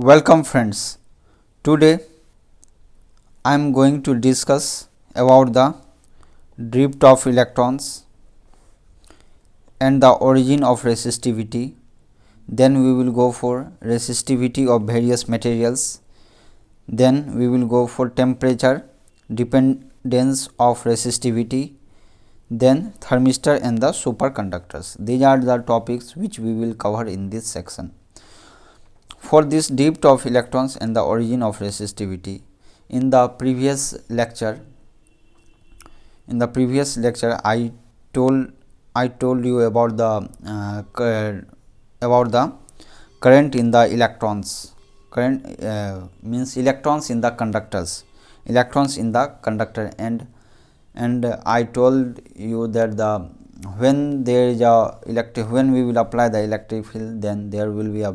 Welcome friends. Today I am going to discuss about the drift of electrons and the origin of resistivity. Then we will go for resistivity of various materials. Then we will go for temperature dependence of resistivity. Then thermistor and the superconductors. These are the topics which we will cover in this section. For this drift of electrons and the origin of resistivity, in the previous lecture I told you about the current in the electrons. Current means electrons in the conductors, and I told you that when there is when we will apply the electric field, then there will be a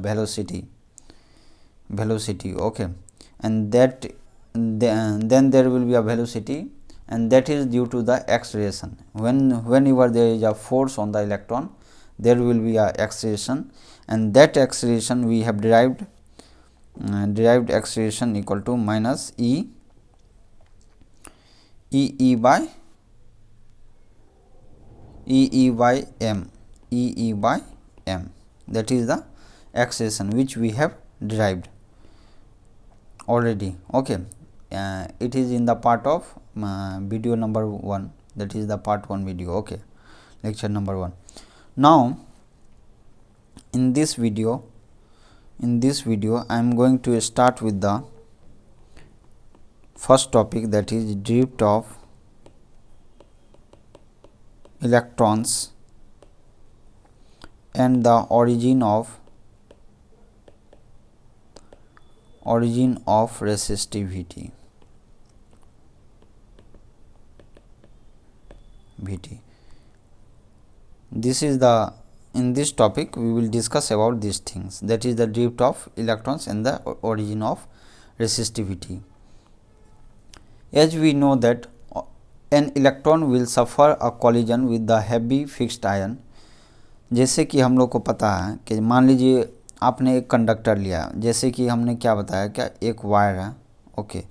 velocity, okay, and that then there will be a velocity, and that is due to the acceleration. Whenever there is a force on the electron, there will be a acceleration, and that acceleration we have derived acceleration equal to minus E by m. That is the acceleration which we have derived already. Okay, it is in the part of video number 1, that is the part 1 video. Okay, lecture number 1. Now in this video I am going to start with the first topic, that is drift of electrons and the origin of resistivity. This is in this topic we will discuss about these things, that is the drift of electrons and the origin of resistivity. As we know that an electron will suffer a collision with the heavy fixed ion. जैसे कि हम लोग को पता है कि मान लीजिए आपने एक कंडक्टर लिया, जैसे कि हमने क्या बताया, क्या एक वायर है, ओके,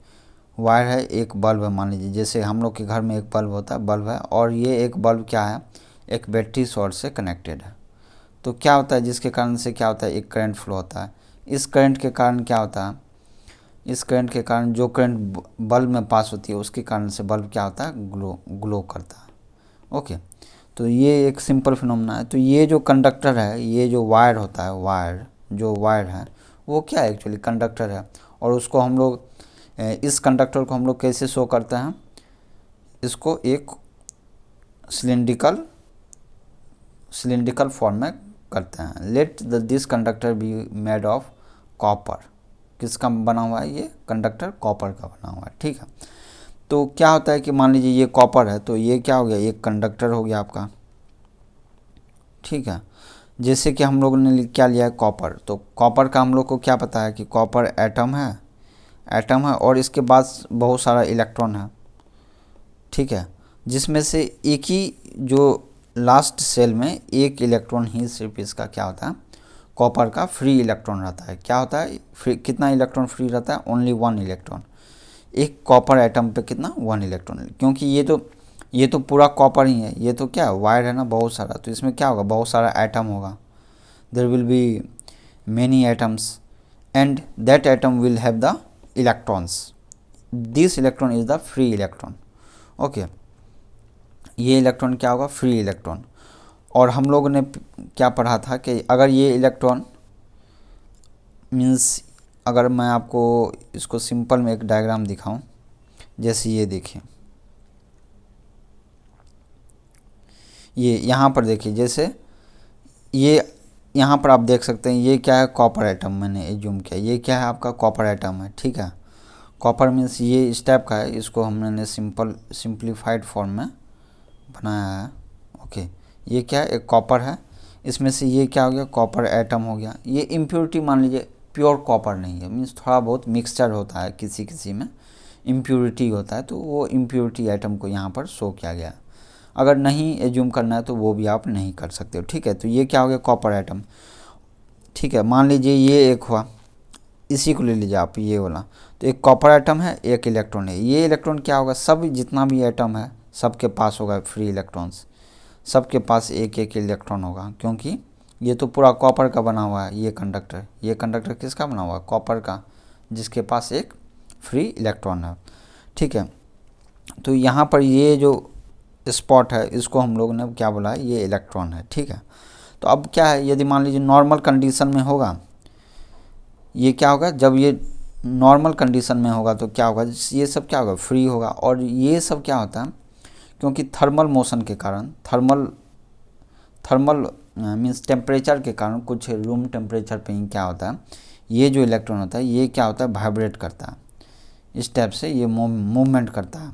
वायर है, एक बल्ब है, मान लीजिए जैसे हम लोग के घर में एक बल्ब होता है, बल्ब है, और ये एक बल्ब क्या है, एक बैटरी सोर्स से कनेक्टेड है. तो क्या होता है, जिसके कारण से क्या होता है, एक करंट फ्लो होता है. इस करंट के कारण क्या होता है, इस करंट के कारण जो करंट बल्ब में पास होती है, उसके कारण से बल्ब क्या होता है, ग्लो करता है. ओके, तो ये एक सिंपल फिनोमेना है. तो ये जो कंडक्टर है, ये जो वायर होता है, वायर है वो क्या है, एक्चुअली कंडक्टर है. और उसको हम लोग इस कंडक्टर को हम लोग कैसे शो करते हैं, इसको एक सिलिंड्रिकल फॉर्म में करते हैं. Let this conductor be made of copper. किसका बना हुआ है, ये कंडक्टर कॉपर का बना हुआ है. ठीक है, तो क्या होता है कि मान लीजिए ये कॉपर है, तो ये क्या हो गया, एक कंडक्टर हो गया आपका. ठीक है, जैसे कि हम लोगों ने क्या लिया है, कॉपर. तो कॉपर का हम लोग को क्या पता है कि कॉपर एटम है, और इसके बाद बहुत सारा इलेक्ट्रॉन है. ठीक है, जिसमें से एक ही जो लास्ट सेल में एक इलेक्ट्रॉन ही सिर्फ इसका क्या होता है, कॉपर का फ्री इलेक्ट्रॉन रहता है. क्या होता है, कितना इलेक्ट्रॉन फ्री रहता है, ओनली 1 इलेक्ट्रॉन. एक कॉपर एटम पे कितना, 1 इलेक्ट्रॉन. क्योंकि ये तो पूरा कॉपर ही है, ये तो क्या वायर है ना, बहुत सारा. तो इसमें क्या होगा, बहुत सारा एटम होगा. There will be many atoms and that atom will have the electrons. This electron is the free electron. Okay, ये इलेक्ट्रॉन क्या होगा, फ्री इलेक्ट्रॉन. और हम लोगों ने क्या पढ़ा था कि अगर ये इलेक्ट्रॉन मीन्स, अगर मैं आपको इसको सिंपल में एक डायग्राम दिखाऊं, जैसे ये देखिए, ये यहाँ पर देखिए, जैसे ये यहाँ पर आप देख सकते हैं, ये क्या है, कॉपर एटम. मैंने एज्यूम किया ये क्या है, आपका कॉपर एटम है. ठीक है, कॉपर मीन्स ये इस टाइप का है, इसको हमने सिंप्लीफाइड फॉर्म में बनाया है. ओके, ये क्या है, एक कॉपर है. इसमें से ये क्या हो गया, कॉपर एटम हो गया. ये इम्प्योरिटी मान लीजिए प्योर कॉपर नहीं है, मीन्स थोड़ा बहुत मिक्सचर होता है, किसी में इम्प्योरिटी होता है, तो वो इम्प्योरिटी एटम को यहाँ पर शो किया गया. अगर नहीं एज्यूम करना है तो वो भी आप नहीं कर सकते हो. ठीक है, तो ये क्या हो गया, कॉपर एटम. ठीक है, मान लीजिए ये एक हुआ, इसी को ले लीजिए आप, ये वाला। तो एक कॉपर एटम है, एक इलेक्ट्रॉन है। ये इलेक्ट्रॉन क्या होगा, सब जितना भी एटम है सबके पास होगा फ्री इलेक्ट्रॉन्स, सबके पास एक एक इलेक्ट्रॉन होगा, क्योंकि ये तो पूरा कॉपर का बना हुआ है। ये कंडक्टर किसका बना हुआ है, कॉपर का, जिसके पास एक फ्री इलेक्ट्रॉन है। ठीक है, तो यहाँ पर ये जो स्पॉट है इसको हम लोग ने क्या बोला है, ये इलेक्ट्रॉन है। ठीक है, तो अब क्या है, यदि मान लीजिए नॉर्मल कंडीशन में होगा, ये क्या होगा, जब ये नॉर्मल कंडीशन में होगा तो क्या होगा, ये सब क्या होगा, फ्री होगा। और ये सब क्या होता है, क्योंकि थर्मल मोशन के कारण, थर्मल मीन्स टेम्परेचर के कारण, कुछ रूम टेम्परेचर पे ही क्या होता है, ये जो इलेक्ट्रॉन होता है ये क्या होता है, वाइब्रेट करता है, इस टाइप से ये मूवमेंट करता है।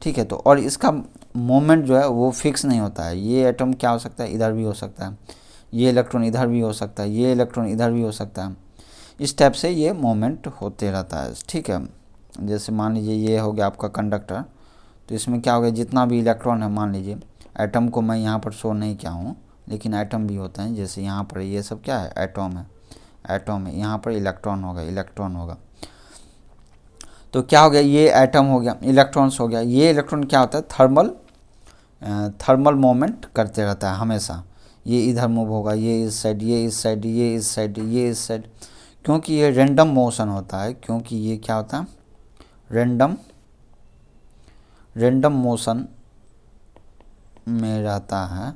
ठीक है, तो और इसका मोमेंट जो है वो फिक्स नहीं होता है। ये एटम क्या हो सकता है, इधर भी हो सकता है, ये इलेक्ट्रॉन इधर भी हो सकता है, ये इलेक्ट्रॉन इधर भी हो सकता है, इस टाइप से ये मोमेंट होते रहता है। ठीक है, जैसे मान लीजिए ये हो गया आपका कंडक्टर, तो इसमें क्या हो गया, जितना भी इलेक्ट्रॉन है, मान लीजिए एटम को मैं यहाँ पर शो नहीं किया हूँ, लेकिन एटम भी होते हैं, जैसे यहाँ पर ये सब क्या है, एटम है, यहाँ पर इलेक्ट्रॉन होगा। तो क्या हो गया, ये एटम हो गया, इलेक्ट्रॉन्स हो गया। ये इलेक्ट्रॉन क्या होता है, थर्मल मोमेंट करते रहता है हमेशा। ये इधर मूव होगा, ये इस साइड, ये इस साइड, ये इस साइड, ये इस साइड, क्योंकि ये रैंडम मोशन होता है, क्योंकि ये क्या होता है, रैंडम मोशन में रहता है।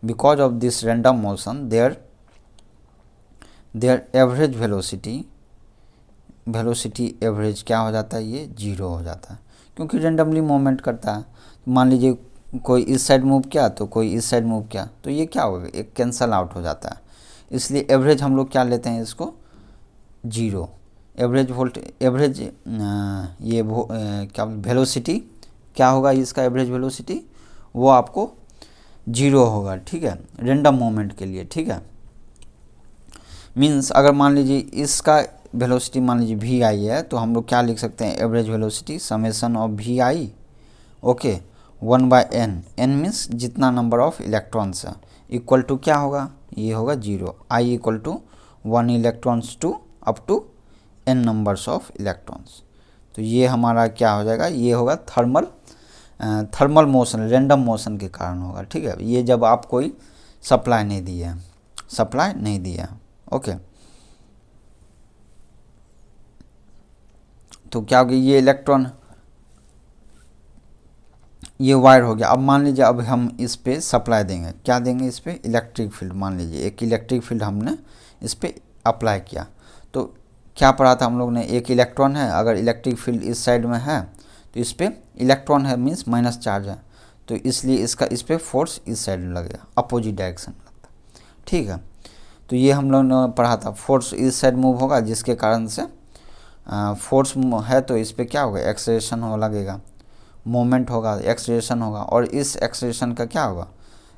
Because of this random motion there average velocity average क्या हो जाता है, ये 0 हो जाता है, क्योंकि रेंडमली मूवमेंट करता है। मान लीजिए कोई इस साइड मूव किया तो कोई इस साइड मूव किया, तो ये क्या होगा, एक कैंसल आउट हो जाता है। इसलिए एवरेज हम लोग क्या लेते हैं, इसको 0। एवरेज क्या वेलोसिटी क्या होगा, इसका एवरेज वेलोसिटी वो आपको 0 होगा। ठीक है, रेंडम मोमेंट के लिए। ठीक है, मीन्स अगर मान लीजिए इसका वेलोसिटी मान लीजिए वी आई है, तो हम लोग क्या लिख सकते हैं, average velocity summation of V I, okay, 1/n, n means जितना नंबर ऑफ इलेक्ट्रॉन्स है, इक्वल टू क्या होगा, ये होगा 0, I equal to 1 electrons to up to n numbers of electrons. तो ये हमारा क्या हो जाएगा, ये होगा थर्मल मोशन, रैंडम मोशन के कारण होगा। ठीक है, ये जब आप कोई सप्लाई नहीं दिया, ओके। तो क्या हो गया, ये इलेक्ट्रॉन, ये वायर हो गया। अब मान लीजिए अब हम इस पे सप्लाई देंगे, क्या देंगे, इस पे इलेक्ट्रिक फील्ड। मान लीजिए एक इलेक्ट्रिक फील्ड हमने इस पे अप्लाई किया, तो क्या पढ़ा था हम लोग ने, एक इलेक्ट्रॉन है, अगर इलेक्ट्रिक फील्ड इस साइड में है तो इस पे इलेक्ट्रॉन है, मीन्स माइनस चार्ज है, तो इसलिए इसका इस पे फोर्स इस साइड में लगेगा, अपोजिट डायरेक्शन में लगता है। ठीक है, तो ये हम लोग ने पढ़ा था, फोर्स इस साइड मूव होगा, जिसके कारण से फोर्स है, तो इस पे क्या होगा, एक्सेलरेशन हो लगेगा, मोमेंट होगा, एक्सेलरेशन होगा, और इस एक्सेलरेशन का क्या होगा,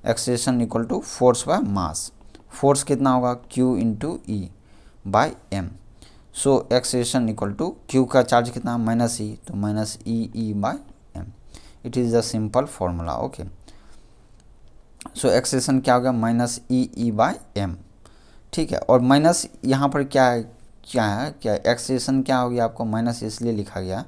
acceleration equal to force by mass. Force कितना होगा, Q into E by M. So acceleration equal to Q का चार्ज कितना, -e, तो -e by M. It is the simple formula, okay. So acceleration क्या होगा, -e बाई एम। ठीक है, और माइनस यहाँ पर क्या एक्सेलरेशन क्या होगी, आपको माइनस इसलिए लिखा गया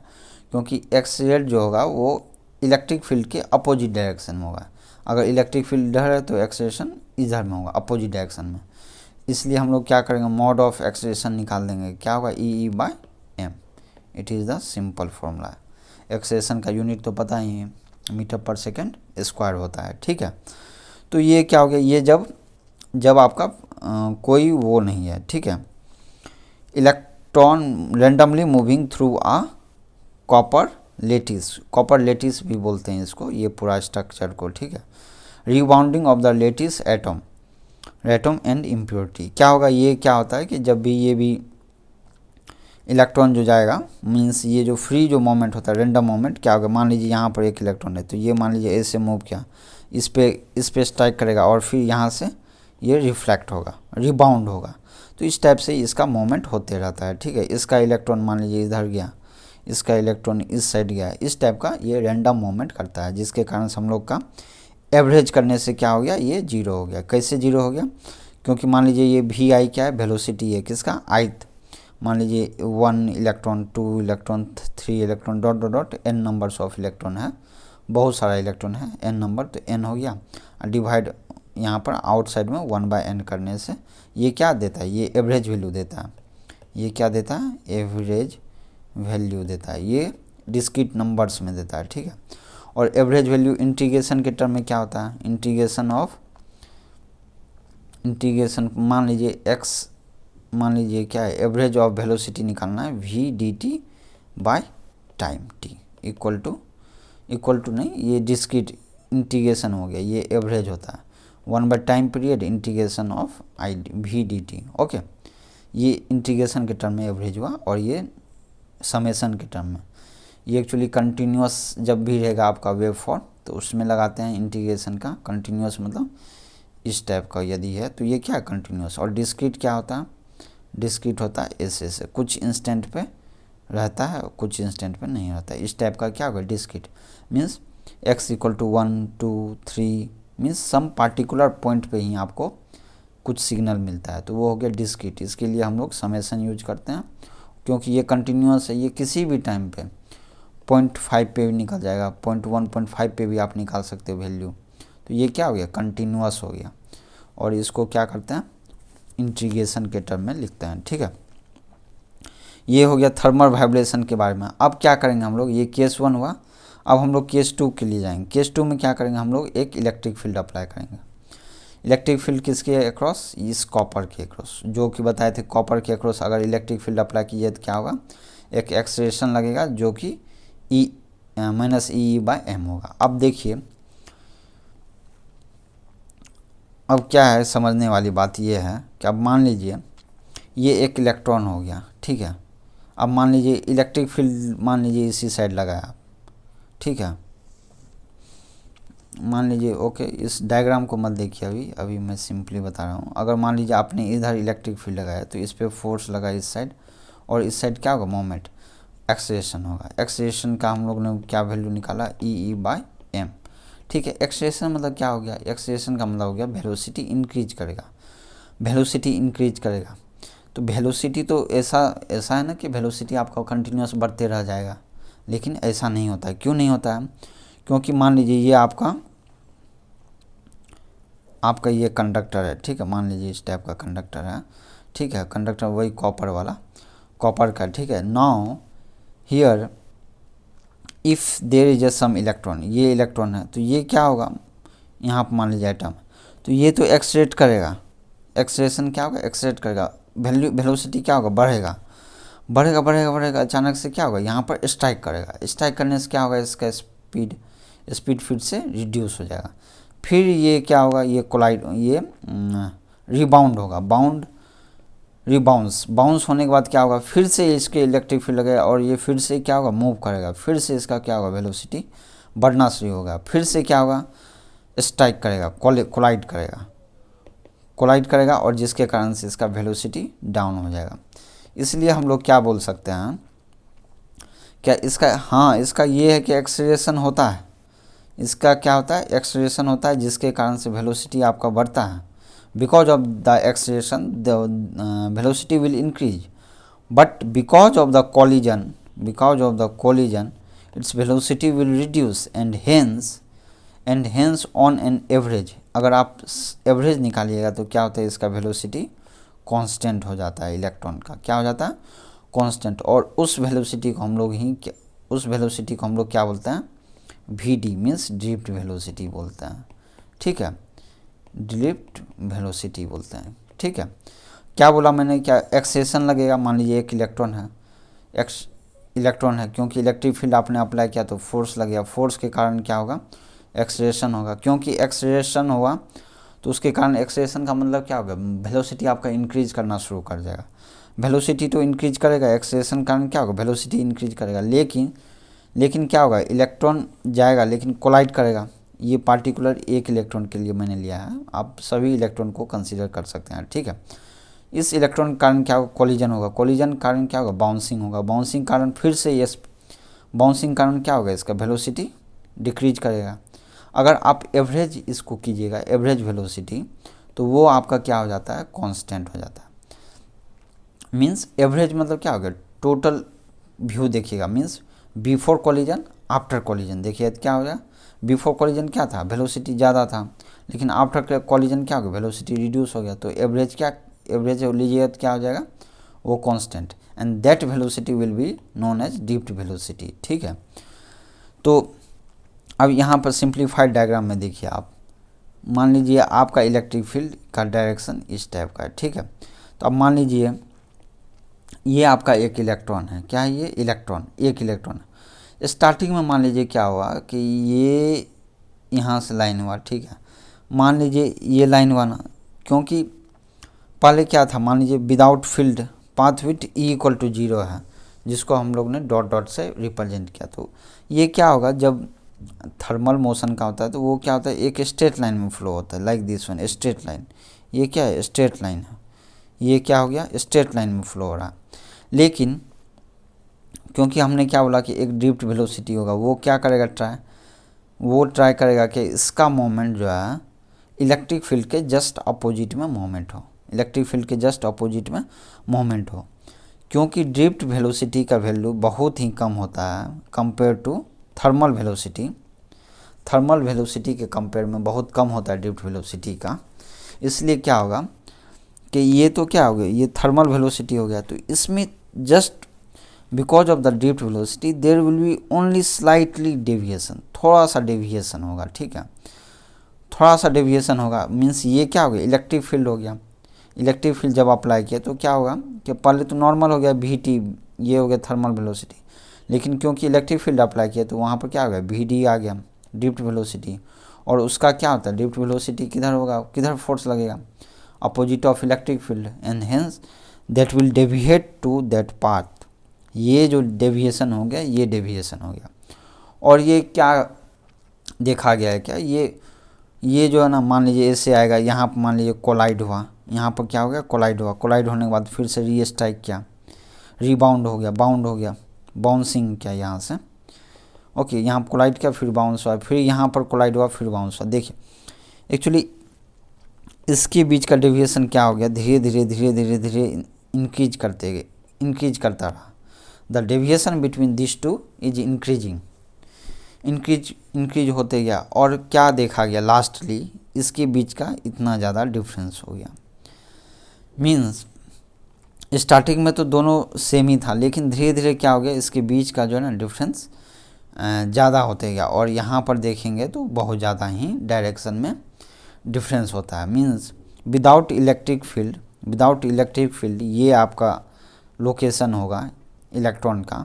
क्योंकि एक्सेलरेट जो होगा वो इलेक्ट्रिक फील्ड के अपोजिट डायरेक्शन में होगा। अगर इलेक्ट्रिक फील्ड इधर है तो एक्सेलरेशन इधर में होगा, अपोजिट डायरेक्शन में। इसलिए हम लोग क्या करेंगे, मॉड ऑफ एक्सेलरेशन निकाल देंगे, क्या होगा, E by M. It is the simple formula. Acceleration का यूनिट तो पता ही है, मीटर पर सेकेंड स्क्वायर होता है। ठीक है, तो ये क्या हो गया, ये जब आपका कोई वो नहीं है। ठीक है, इलेक्ट्रॉन रेंडमली मूविंग थ्रू आ कॉपर लेटिस भी बोलते हैं इसको, ये पूरा स्ट्रक्चर को। ठीक है, rebounding off the lattice atom and impurity क्या होगा, ये क्या होता है कि जब भी ये भी इलेक्ट्रॉन जो जाएगा, मीन्स ये जो फ्री जो मोमेंट होता है, रेंडम मोमेंट, क्या होगा, मान लीजिए यहाँ पर एक इलेक्ट्रॉन है, तो ये मान लीजिए ऐसे मूव किया, इस पे स्ट्राइक करेगा, और फिर यहाँ से ये रिफ्लेक्ट होगा, रिबाउंड होगा। तो इस टाइप से इसका मोमेंट होते रहता है। ठीक है, इसका इलेक्ट्रॉन मान लीजिए इधर गया, इसका इलेक्ट्रॉन इस साइड गया, इस टाइप का ये रैंडम मूवमेंट करता है, जिसके कारण से हम लोग का एवरेज करने से क्या हो गया, ये 0 हो गया। कैसे 0 हो गया, क्योंकि मान लीजिए ये वी आई क्या है, वेलोसिटी है किसका, आइथ, मान लीजिए 1 electron, 2 electron, 3 electron, dot dot dot n numbers of electron है, बहुत सारा इलेक्ट्रॉन है, n नंबर, तो n हो गया, डिवाइड यहाँ पर आउटसाइड में 1/n करने से ये क्या देता है, ये एवरेज वैल्यू देता है। ये क्या देता है, एवरेज वैल्यू देता है, ये डिस्क्रीट नंबर्स में देता है, ठीक है। और एवरेज वैल्यू इंटीग्रेशन के टर्म में क्या होता है, इंटीग्रेशन मान लीजिए x, मान लीजिए क्या है, एवरेज ऑफ वेलोसिटी निकालना है, v dt by time t equal to नहीं, ये डिस्क्रीट इंटीग्रेशन हो गया, ये एवरेज होता है 1/टाइम period integration of v dt। Okay, ये इंटीग्रेशन के टर्म में एवरेज हुआ, और ये समेशन के टर्म में, ये एक्चुअली कंटिन्यूस जब भी रहेगा आपका वेव फॉर्म तो उसमें लगाते हैं इंटीग्रेशन का, कंटिन्यूस मतलब इस टाइप का यदि है तो ये क्या है, कंटिन्यूस। और डिस्क्रीट क्या होता है, डिस्क्रीट होता है ऐसे कुछ इंस्टेंट पे रहता है, कुछ इंस्टेंट पे नहीं रहता है, इस टाइप का क्या होगा, discrete means x equal to 1 2 3 means some particular point पे ही आपको कुछ सिग्नल मिलता है, तो वो हो गया डिस्क्रीट। इसके लिए हम लोग समेशन यूज करते हैं, क्योंकि ये कंटिन्यूस है, ये किसी भी टाइम पे 0.5 पे भी निकल जाएगा, 0.1 0.5 पे भी आप निकाल सकते हो वैल्यू, तो ये क्या हो गया, कंटिन्यूस हो गया। और इसको क्या करते हैं, इंटीग्रेशन के टर्म में लिखते हैं, ठीक है। ये हो गया थर्मल वाइब्रेशन के बारे में। अब क्या करेंगे हम लोग, ये केस 1 हुआ, अब हम लोग केस 2 के लिए जाएंगे। केस 2 में क्या करेंगे हम लोग, एक इलेक्ट्रिक फील्ड अप्लाई करेंगे। इलेक्ट्रिक फील्ड किसके अक्रॉस, इस कॉपर के अक्रॉस, जो कि बताए थे कॉपर के अक्रॉस अगर इलेक्ट्रिक फील्ड अप्लाई कीजिए तो क्या होगा, एक एक्सेलरेशन लगेगा जो कि E -e/m होगा। अब देखिए, अब क्या है, समझने वाली बात ये है कि अब मान लीजिए ये एक इलेक्ट्रॉन हो गया, ठीक है। अब मान लीजिए इलेक्ट्रिक फील्ड, मान लीजिए इसी साइड लगाया, ठीक है। मान लीजिए ओके, इस डायग्राम को मत देखिए, अभी मैं सिंपली बता रहा हूँ। अगर मान लीजिए आपने इधर इलेक्ट्रिक फील्ड लगाया तो इस पर फोर्स लगा इस साइड, और इस साइड क्या होगा, मोमेंट, एक्सेलरेशन होगा। एक्सेलरेशन का हम लोग ने क्या वैल्यू निकाला, E/m, ठीक है। एक्सेलरेशन मतलब क्या हो गया, एक्सेलरेशन का मतलब हो गया वेलोसिटी इंक्रीज करेगा, वेलोसिटी इंक्रीज करेगा। तो वेलोसिटी तो ऐसा है ना कि वेलोसिटी आपका कंटिन्यूस बढ़ते रह जाएगा, लेकिन ऐसा नहीं होता है। क्यों नहीं होता है, क्योंकि मान लीजिए ये आपका ये कंडक्टर है, ठीक है। मान लीजिए इस टाइप का कंडक्टर है, ठीक है। कंडक्टर वही कॉपर वाला, कॉपर का, ठीक है। Now here if there is some electron, ये इलेक्ट्रॉन है, तो ये क्या होगा, यहाँ पर मान लीजिए एटम, तो ये तो एक्सलेट करेगा, एक्सलेशन क्या होगा, एक्सलेट करेगा, वेलोसिटी क्या होगा, बढ़ेगा बढ़ेगा बढ़ेगा बढ़ेगा, अचानक से क्या होगा, यहाँ पर स्ट्राइक करेगा। स्ट्राइक करने से क्या होगा, इसका स्पीड फिर से रिड्यूस हो जाएगा। फिर ये क्या होगा, ये कोलाइड, ये रिबाउंड होगा, बाउंस होने के बाद क्या होगा, फिर से इसके इलेक्ट्रिक फील्ड लगेगा, और ये फिर से क्या होगा, मूव करेगा, फिर से इसका क्या होगा, वेलोसिटी बढ़ना शुरू होगा। फिर से क्या होगा, स्ट्राइक करेगा, कोलाइड करेगा, और जिसके कारण से इसका वेलोसिटी डाउन हो जाएगा। इसलिए हम लोग क्या बोल सकते हैं, क्या इसका, हाँ, इसका ये है कि एक्सेलरेशन होता है, इसका क्या होता है, एक्सेलरेशन होता है, जिसके कारण से वेलोसिटी आपका बढ़ता है। Because of the acceleration the velocity will increase, but because of the collision its velocity will reduce, and hence on an average, अगर आप एवरेज निकालिएगा तो क्या होता है, इसका वेलोसिटी कांस्टेंट हो जाता है, इलेक्ट्रॉन का क्या हो जाता है, कांस्टेंट। और उस वेलोसिटी को हम लोग क्या बोलते हैं, vd मीन्स ड्रिफ्ट वेलोसिटी बोलते हैं, ठीक है, ड्रिफ्ट वेलोसिटी बोलते हैं, ठीक है। क्या बोला मैंने, क्या एक्सेलरेशन लगेगा, मान लीजिए एक इलेक्ट्रॉन है, क्योंकि इलेक्ट्रिक फील्ड आपने अप्लाई किया तो फोर्स लगेगा, फोर्स के कारण क्या होगा, एक्सेलरेशन होगा। क्योंकि एक्सेलरेशन हुआ तो उसके कारण, एक्सेलरेशन का मतलब क्या होगा, वेलोसिटी आपका इंक्रीज करना शुरू कर जाएगा। वेलोसिटी तो इंक्रीज करेगा, एक्सेलरेशन कारण क्या होगा, वेलोसिटी इंक्रीज करेगा, लेकिन क्या होगा, इलेक्ट्रॉन जाएगा लेकिन कोलाइड करेगा। ये पार्टिकुलर एक इलेक्ट्रॉन के लिए मैंने लिया है, आप सभी इलेक्ट्रॉन को कंसीडर कर सकते हैं, ठीक है। इस इलेक्ट्रॉन कारण क्या होगा, कोलिजन होगा, कोलिजन कारण क्या होगा, बाउंसिंग होगा, बाउंसिंग कारण फिर से ये बाउंसिंग कारण क्या होगा, इसका वेलोसिटी डिक्रीज करेगा। अगर आप एवरेज इसको कीजिएगा, एवरेज वेलोसिटी, तो वो आपका क्या हो जाता है, कांस्टेंट हो जाता है। मीन्स एवरेज मतलब क्या हो गया, टोटल व्यू देखिएगा, means before collision after collision. देखिए क्या हो गया, बिफोर कॉलिजन क्या था, वेलोसिटी ज़्यादा था, लेकिन आफ्टर कॉलिजन क्या हो गया, वेलोसिटी रिड्यूस हो गया। तो एवरेज क्या, एवरेज लीजिए तो क्या हो जाएगा, वो constant, and that velocity will be known as drift velocity. ठीक है, तो अब यहाँ पर सिंप्लीफाइड डायग्राम में देखिए आप, मान लीजिए आपका इलेक्ट्रिक फील्ड का डायरेक्शन इस टाइप का है। ठीक है, तो अब मान लीजिए ये आपका एक इलेक्ट्रॉन है, क्या है ये, इलेक्ट्रॉन, एक इलेक्ट्रॉन। स्टार्टिंग में मान लीजिए क्या हुआ कि ये यहाँ से लाइन हुआ। ठीक है, मान लीजिए ये लाइन हुआ ना, क्योंकि पहले क्या था, मान लीजिए without field path with E equal to 0 है, जिसको हम लोग ने डॉट डॉट से रिप्रेजेंट किया। तो ये क्या होगा, जब थर्मल मोशन का होता है तो वो क्या होता है, एक स्ट्रेट लाइन में फ्लो होता है, like this one, straight line. ये क्या है, स्ट्रेट लाइन है, ये क्या हो गया, स्ट्रेट लाइन में फ्लो हो रहा है। लेकिन क्योंकि हमने क्या बोला कि एक ड्रिफ्ट वेलोसिटी होगा, वो क्या करेगा, वो ट्राई करेगा कि इसका मोमेंट जो है इलेक्ट्रिक फील्ड के जस्ट अपोजिट में मोमेंट हो, इलेक्ट्रिक फील्ड के जस्ट अपोजिट में मोमेंट हो। क्योंकि ड्रिफ्ट वेलोसिटी का वैल्यू बहुत ही कम होता है compare to thermal velocity, thermal velocity के कंपेयर में बहुत कम होता है ड्रिफ्ट वेलोसिटी का। इसलिए क्या होगा कि ये तो क्या हो गया, ये थर्मल वेलोसिटी हो गया, तो इसमें just because of the drift velocity there will be only slightly deviation, थोड़ा सा डेविएशन होगा। ठीक है, थोड़ा सा डेविएशन होगा, मीन्स ये क्या हो गया, इलेक्ट्रिक फील्ड हो गया। इलेक्ट्रिक फील्ड जब अप्लाई किया तो क्या होगा कि पहले तो नॉर्मल हो गया वी, ये हो गया थर्मल वेलोसिटी, लेकिन क्योंकि इलेक्ट्रिक फील्ड अप्लाई किया तो वहाँ पर क्या हो गया, वी आ गया, ड्रिफ्ट वेलोसिटी। और उसका क्या होता है, ड्रिफ्ट वेलोसिटी किधर होगा, किधर फोर्स लगेगा, opposite of electric field, and hence that will deviate to that path. ये जो डेविएशन हो गया, ये डेविएशन हो गया। और ये क्या देखा गया है, क्या ये जो है ना, मान लीजिए ऐसे आएगा, यहाँ पर मान लीजिए कोलाइड हुआ, यहाँ पर क्या हो गया, कोलाइड हुआ, कोलाइड होने के बाद फिर से री स्ट्राइक किया, रीबाउंड हो गया, बाउंड हो गया, बाउंसिंग किया यहाँ से, ओके, यहाँ पर कोलाइड किया, फिर बाउंस हुआ, फिर यहाँ पर कोलाइड हुआ, फिर बाउंस हुआ। देखिए एक्चुअली इसके बीच का डेविएशन क्या हो गया, धीरे धीरे धीरे धीरे धीरे इंक्रीज करते गए, इंक्रीज करता रहा। The deviation between this two is increasing, increase होते गया, और क्या देखा गया, लास्टली इसके बीच का इतना ज़्यादा डिफरेंस हो गया। मीन्स स्टार्टिंग में तो दोनों सेम ही था, लेकिन धीरे धीरे क्या हो गया, इसके बीच का जो है ना डिफरेंस ज़्यादा होते गया, और यहाँ पर देखेंगे तो बहुत ज़्यादा ही डायरेक्शन में डिफरेंस होता है। मीन्स विदाउट इलेक्ट्रिक फील्ड ये आपका लोकेशन होगा इलेक्ट्रॉन का।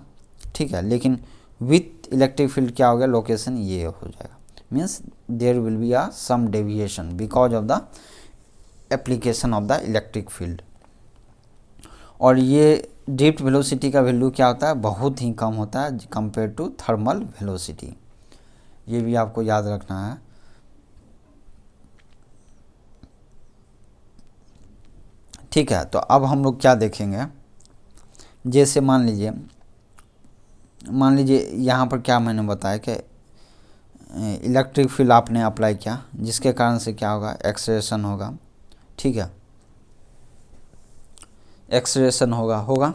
ठीक है, लेकिन विथ इलेक्ट्रिक फील्ड क्या हो गया, लोकेशन ये हो जाएगा। Means there will be ah some deviation because of the application of the electric field. और ये ड्रिफ्ट वेलोसिटी का वैल्यू क्या होता है, बहुत ही कम होता है कंपेयर टू थर्मल वेलोसिटी, ये भी आपको याद रखना है। ठीक है, तो अब हम लोग क्या देखेंगे, जैसे मान लीजिए यहाँ पर क्या मैंने बताया कि इलेक्ट्रिक फील्ड आपने अप्लाई किया, जिसके कारण से क्या होगा, एक्सेलरेशन होगा। ठीक है, एक्सेलरेशन होगा,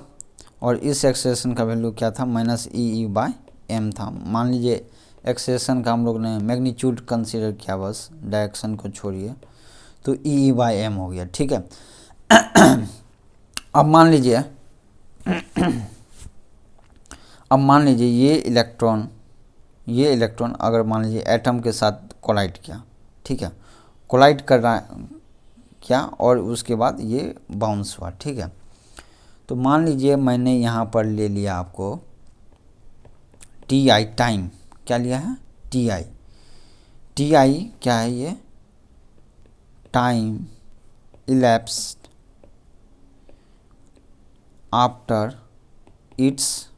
और इस एक्सेलरेशन का वैल्यू क्या था, -e/m था। मान लीजिए एक्सेलरेशन का हम लोग ने मैग्नीट्यूड कंसीडर किया, बस डायरेक्शन को छोड़िए, तो e/m हो गया। ठीक है, अब मान लीजिए ये इलेक्ट्रॉन अगर मान लीजिए एटम के साथ कोलाइड किया, ठीक है, कोलाइड कर रहा क्या, और उसके बाद ये बाउंस हुआ। ठीक है, तो मान लीजिए मैंने यहाँ पर ले लिया आपको TI, टाइम क्या लिया है, TI क्या है, ये time elapsed after it's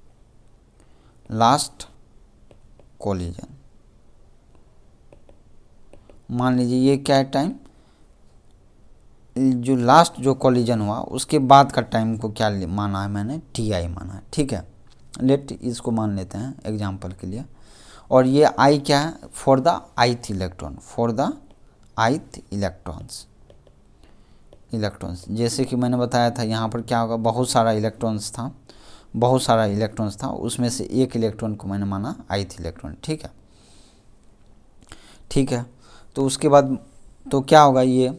last collision. मान लीजिए ये क्या है, टाइम, जो लास्ट जो कोलिजन हुआ उसके बाद का टाइम को क्या माना है मैंने, TI माना है। ठीक है, लेट इसको मान लेते हैं एग्जांपल के लिए। और ये I क्या है, for the ith electrons, electrons, जैसे कि मैंने बताया था यहाँ पर क्या होगा, बहुत सारा इलेक्ट्रॉन्स था, उसमें से एक इलेक्ट्रॉन को मैंने माना ith इलेक्ट्रॉन। ठीक है। तो उसके बाद तो क्या होगा, ये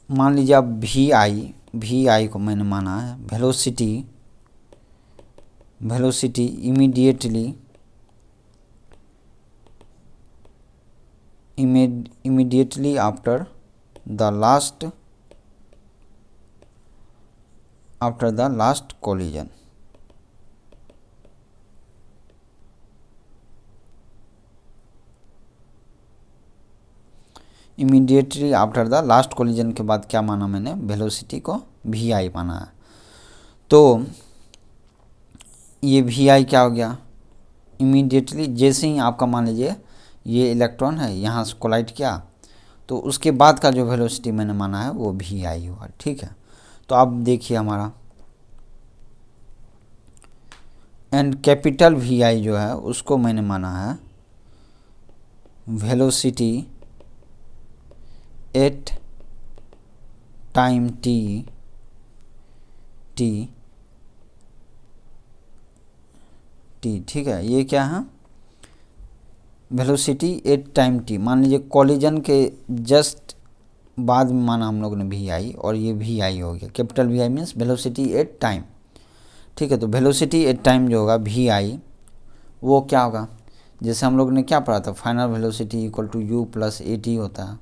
मान लीजिए अब वी आई को मैंने माना है velocity immediately after the last collision। Immediately after the last collision के बाद क्या माना मैंने, वेलोसिटी को वी आई माना है। तो ये वी आई क्या हो गया, इमीडिएटली जैसे ही आपका मान लीजिए ये इलेक्ट्रॉन है यहाँ से कोलाइड किया, तो उसके बाद का जो वेलोसिटी मैंने माना है वो वी आई होगा। ठीक है। तो अब देखिए हमारा एंड कैपिटल वी आई जो है उसको मैंने माना है वेलोसिटी एट टाइम टी ठीक है। ये क्या है, वेलोसिटी एट टाइम टी, मान लीजिए कॉलिजन के जस्ट बाद में माना हम लोग ने वी आई, और ये वी आई हो गया, capital V I means velocity at time. ठीक है। तो वेलोसिटी एट टाइम जो होगा वी आई, वो क्या होगा, जैसे हम लोग ने क्या पढ़ा था, final velocity equal to U plus A T होता है,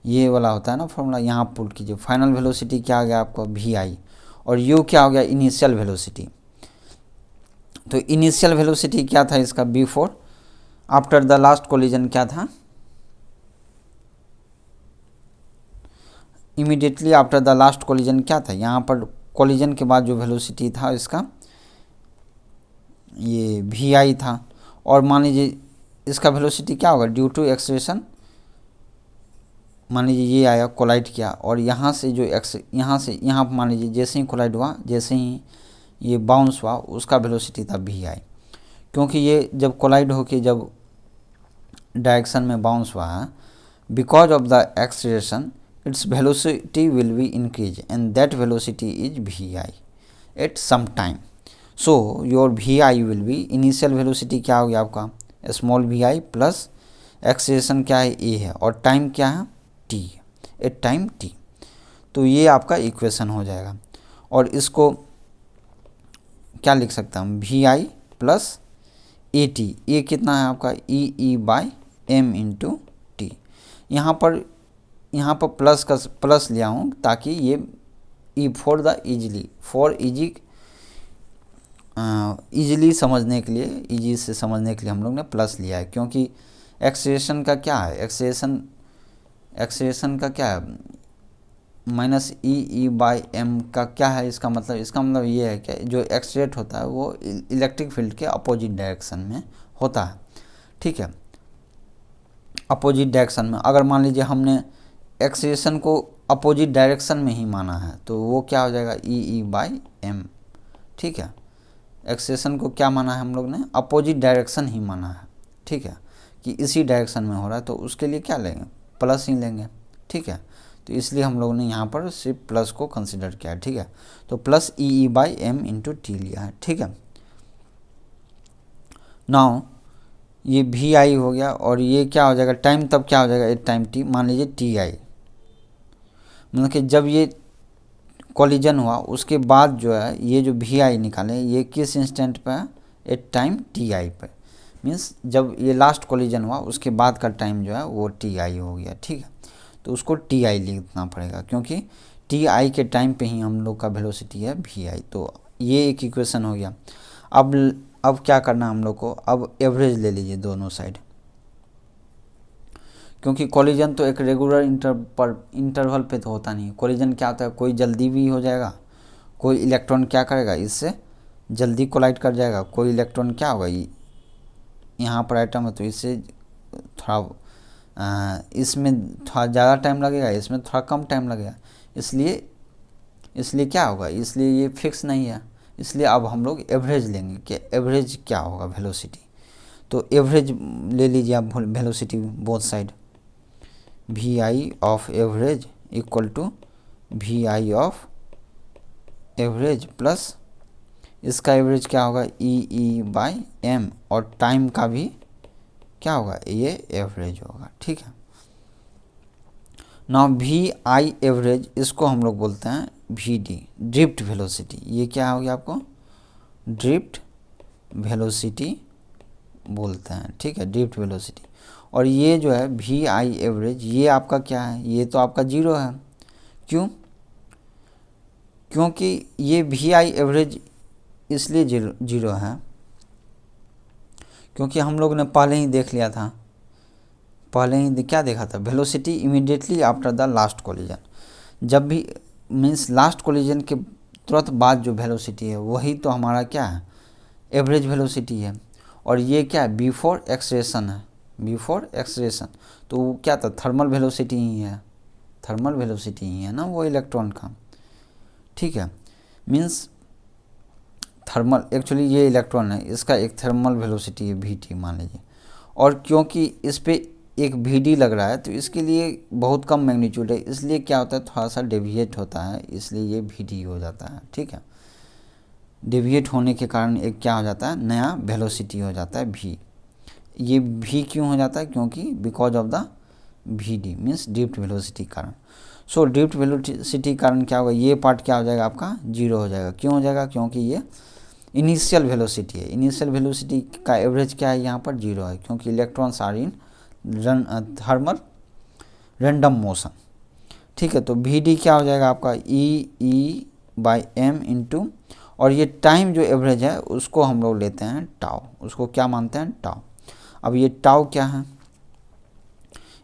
ये वाला होता है ना फॉर्मूला, यहाँ पुट कीजिए। फाइनल वेलोसिटी क्या आ गया आपका वी आई, और यू क्या हो गया, इनिशियल वेलोसिटी। तो इनिशियल वेलोसिटी क्या था इसका, before after the last collision क्या था, immediately after the last collision क्या था, यहाँ पर कोलिजन के बाद जो वेलोसिटी था इसका ये वी आई था। और मान लीजिए इसका वेलोसिटी क्या होगा, ड्यू टू एक्सेलरेशन, मान लीजिए ये आया कोलाइड किया, और यहाँ से जो यहाँ मान लीजिए जैसे ही कोलाइड हुआ, जैसे ही ये बाउंस हुआ, उसका वेलोसिटी था वी आई। क्योंकि ये जब कोलाइड होके जब डायरेक्शन में बाउंस हुआ है, because of the acceleration its velocity will be increase and that velocity is V I at some time. So your V I will be, initial velocity क्या हो गया आपका small V I plus acceleration क्या है ए है, और time क्या है टी, एट टाइम टी। तो ये आपका इक्वेशन हो जाएगा, और इसको क्या लिख सकता हूँ, V I plus A T, ये कितना है आपका E by M into T. यहाँ पर प्लस लिया हूँ ताकि ये ई फॉर इजीली समझने के लिए, इजी से समझने के लिए हम लोग ने प्लस लिया है, क्योंकि एक्सेलरेशन का क्या है, एक्सेलरेशन का क्या है, माइनस ई बाई एम का क्या है, इसका मतलब ये है कि जो एक्सलेट होता है वो इलेक्ट्रिक फील्ड के अपोजिट डायरेक्शन में होता है। ठीक है। अपोजिट डायरेक्शन में अगर मान लीजिए हमने एक्सेलरेशन को अपोजिट डायरेक्शन में ही माना है, तो वो क्या हो जाएगा ई बाई एम। ठीक है। एक्सेलरेशन को क्या माना है हम लोग ने, अपोजिट डायरेक्शन ही माना है। ठीक है, कि इसी डायरेक्शन में हो रहा है, तो उसके लिए क्या लेंगे, प्लस ही लेंगे। ठीक है। तो इसलिए हम लोग ने यहाँ पर सिर्फ प्लस को कंसिडर किया है। ठीक है। तो plus E by M into T लिया है। ठीक है। नाउ ये वी आई हो गया, और ये क्या हो जाएगा, टाइम तब क्या हो जाएगा, एट टाइम टी, मान लीजिए टी आई, मतलब कि जब ये कोलिजन हुआ उसके बाद जो है ये जो वी आई निकाले, ये किस इंस्टेंट पे है, एट टाइम टी आई पे, मीन्स जब ये लास्ट कोलिजन हुआ उसके बाद का टाइम जो है वो टी आई हो गया। ठीक है। तो उसको टी आई लिखना पड़ेगा, क्योंकि टी आई के टाइम पे ही हम लोग का वेलोसिटी है वी आई। तो ये एक इक्वेशन हो गया। अब क्या करना हम लोग को, अब एवरेज ले लीजिए दोनों साइड, क्योंकि कोलिजन तो एक रेगुलर इंटरवल पे तो होता नहीं। कोलिजन क्या होता है, कोई जल्दी भी हो जाएगा, कोई इलेक्ट्रॉन क्या करेगा इससे जल्दी कोलाइड कर जाएगा, कोई इलेक्ट्रॉन क्या होगा, यहाँ पर एटम है तो इससे थोड़ा इसमें थोड़ा ज़्यादा टाइम लगेगा, इसमें थोड़ा कम टाइम लगेगा। इसलिए क्या होगा, इसलिए ये फिक्स नहीं है। इसलिए अब हम लोग एवरेज लेंगे कि एवरेज क्या होगा वेलोसिटी। तो एवरेज ले लीजिए आप velocity both side, V I of average equal to V I of average plus इसका एवरेज क्या होगा ई बाई एम, और टाइम का भी क्या होगा ये एवरेज होगा। ठीक है, नाउ वी आई एवरेज इसको हम लोग बोलते हैं वी डी, ड्रिफ्ट वेलोसिटी। ये क्या हो गया आपको ड्रिफ्ट वेलोसिटी बोलते हैं। ठीक है, ड्रिफ्ट वेलोसिटी। और ये जो है वी आई एवरेज ये आपका क्या है, ये तो आपका जीरो है। क्यों? क्योंकि ये वी आई एवरेज इसलिए जीरो है क्योंकि हम लोग ने पहले ही देख लिया था, पहले ही क्या देखा था, velocity immediately after the last collision. जब भी मीन्स लास्ट कोलिजन के तुरंत बाद जो वेलोसिटी है वही तो हमारा क्या है एवरेज वेलोसिटी है। और ये क्या है बिफोर एक्सलेरेशन है, बिफोर एक्सलेरेशन। तो वो क्या था थर्मल वेलोसिटी ही है, थर्मल वेलोसिटी ही है ना वो इलेक्ट्रॉन का। ठीक है, मीन्स थर्मल एक्चुअली ये इलेक्ट्रॉन है, इसका एक थर्मल वेलोसिटी है वी टी मान लीजिए। और क्योंकि इस पे एक वी डी लग रहा है तो इसके लिए बहुत कम मैग्नीट्यूड है, इसलिए क्या होता है थोड़ा सा डेविएट होता है, इसलिए ये वी डी हो जाता है। ठीक है, डेविएट होने के कारण एक क्या हो जाता है नया वेलोसिटी हो जाता है वी। ये वी क्यों हो जाता है क्योंकि because of the V D means drift velocity कारण। सो ड्रिफ्ट वेलोसिटी कारण क्या होगा ये पार्ट क्या हो जाएगा आपका जीरो हो जाएगा। क्यों हो जाएगा क्योंकि ये इनिशियल वेलोसिटी है, इनिशियल वेलोसिटी का एवरेज क्या है यहाँ पर जीरो है क्योंकि electrons are in thermal random motion. ठीक है, तो वी डी क्या हो जाएगा आपका ई बाई एम इंटू, और ये टाइम जो एवरेज है उसको हम लोग लेते हैं टाउ, उसको क्या मानते हैं टाउ। अब ये टाउ क्या है,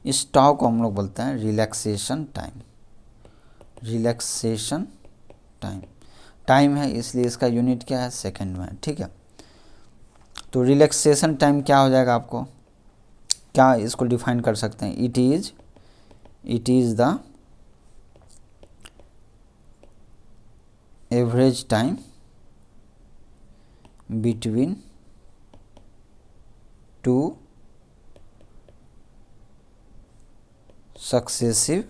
इस टाउ को हम लोग बोलते हैं relaxation time, relaxation time. Time है इसलिए इसका यूनिट क्या है सेकंड में। ठीक है, तो रिलैक्सेशन टाइम क्या हो जाएगा आपको क्या इसको डिफाइन कर सकते हैं it is the average time between two successive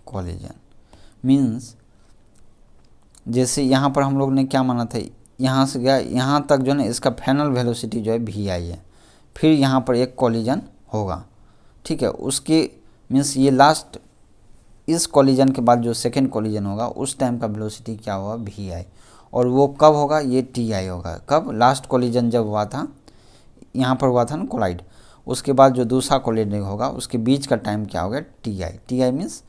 collision. Means जैसे यहाँ पर हम लोग ने क्या माना था यहाँ से गया यहाँ तक जो है ना इसका फाइनल वेलोसिटी जो है वी आई है, फिर यहाँ पर एक कोलिजन होगा। ठीक है, उसके मीन्स ये लास्ट इस कोलिजन के बाद जो सेकेंड कोलिजन होगा उस टाइम का वेलोसिटी क्या होगा वी आई, और वो कब होगा ये टी आई होगा। कब लास्ट कोलिजन जब हुआ था यहाँ पर हुआ था ना कोलाइड, उसके बाद जो दूसरा कोलिजन होगा उसके बीच का टाइम क्या होगा T I, T I means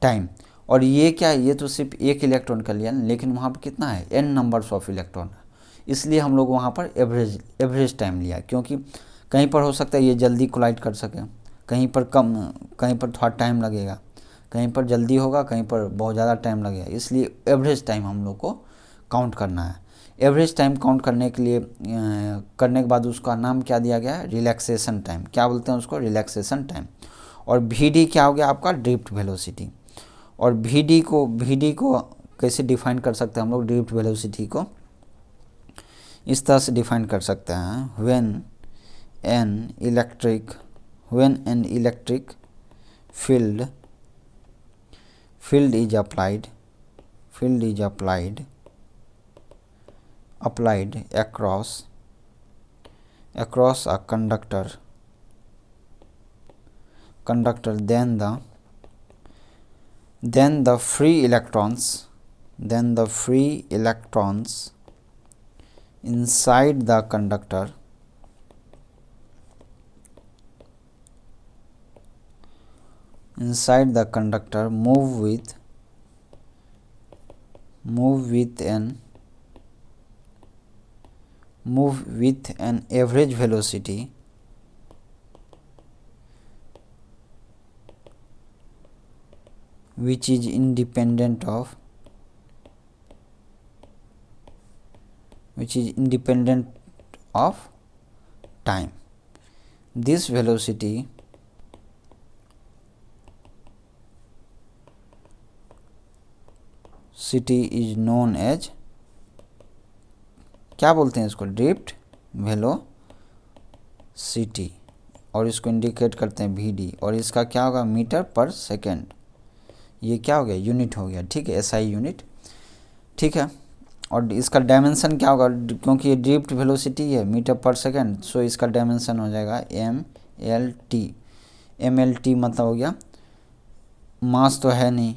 time. और ये क्या है ये तो सिर्फ एक इलेक्ट्रॉन का लिया लेकिन वहाँ पर कितना है n नंबर्स ऑफ इलेक्ट्रॉन है, इसलिए हम लोग वहाँ पर एवरेज टाइम लिया क्योंकि कहीं पर हो सकता है ये जल्दी कोलाइड कर सके, कहीं पर कम, कहीं पर थोड़ा टाइम लगेगा, कहीं पर जल्दी होगा, कहीं पर बहुत ज़्यादा टाइम लगेगा, इसलिए एवरेज टाइम हम लोग को काउंट करना है। एवरेज टाइम काउंट करने के लिए करने के बाद उसका नाम क्या दिया गया है रिलैक्सेशन टाइम, क्या बोलते हैं उसको रिलैक्सेशन टाइम। और वी डी क्या हो गया आपका ड्रिफ्ट वेलोसिटी। और वी डी को कैसे डिफाइन कर सकते हैं हम लोग ड्रिफ्ट वेलोसिटी को इस तरह से डिफाइन कर सकते हैं when an electric field is applied across a conductor then the free electrons inside the conductor move with an average velocity which is independent of time. This velocity is known as क्या बोलते हैं इसको drift velocity. और इसको indicate करते हैं VD, और इसका क्या होगा मीटर पर सेकेंड, ये क्या हो गया यूनिट हो गया, ठीक है, SI यूनिट, ठीक है। और इसका डायमेंशन क्या होगा, क्योंकि ये ड्रिफ्ट वेलोसिटी है मीटर पर सेकेंड, सो इसका डायमेंशन हो जाएगा MLT। MLT मतलब हो गया, मास तो है नहीं,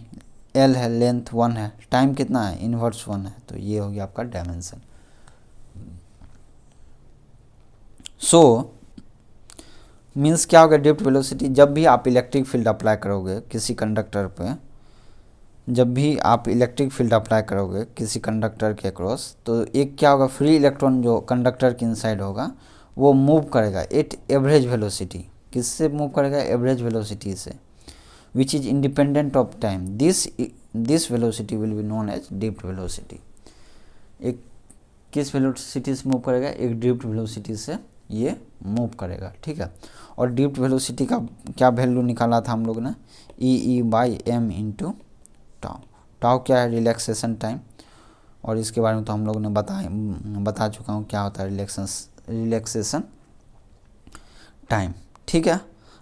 L है, लेंथ 1 है, टाइम कितना है इन्वर्स 1 है, तो ये हो गया आपका डायमेंशन। सो मीन्स क्या होगा ड्रिफ्ट वेलोसिटी, जब भी आप इलेक्ट्रिक फील्ड अप्लाई करोगे किसी कंडक्टर पे, जब भी आप इलेक्ट्रिक फील्ड अप्लाई करोगे किसी कंडक्टर के अक्रॉस, तो एक क्या होगा फ्री इलेक्ट्रॉन जो कंडक्टर के इनसाइड होगा वो मूव करेगा एट एवरेज वेलोसिटी। किससे मूव करेगा, एवरेज वेलोसिटी से, which is independent of time. This velocity will be known as drift velocity. एक किस वेलोसिटी से मूव करेगा, एक ड्रिफ्ट वेलोसिटी से ये मूव करेगा, ठीक है। और ड्रिफ्ट वेलोसिटी का क्या वैल्यू निकाला था हम लोग ने, E/m इंटू टाउ। टाउ क्या है, रिलैक्सेशन टाइम, और इसके बारे में तो हम लोग ने बता चुका हूँ क्या होता है रिलैक्सेशन टाइम, ठीक है।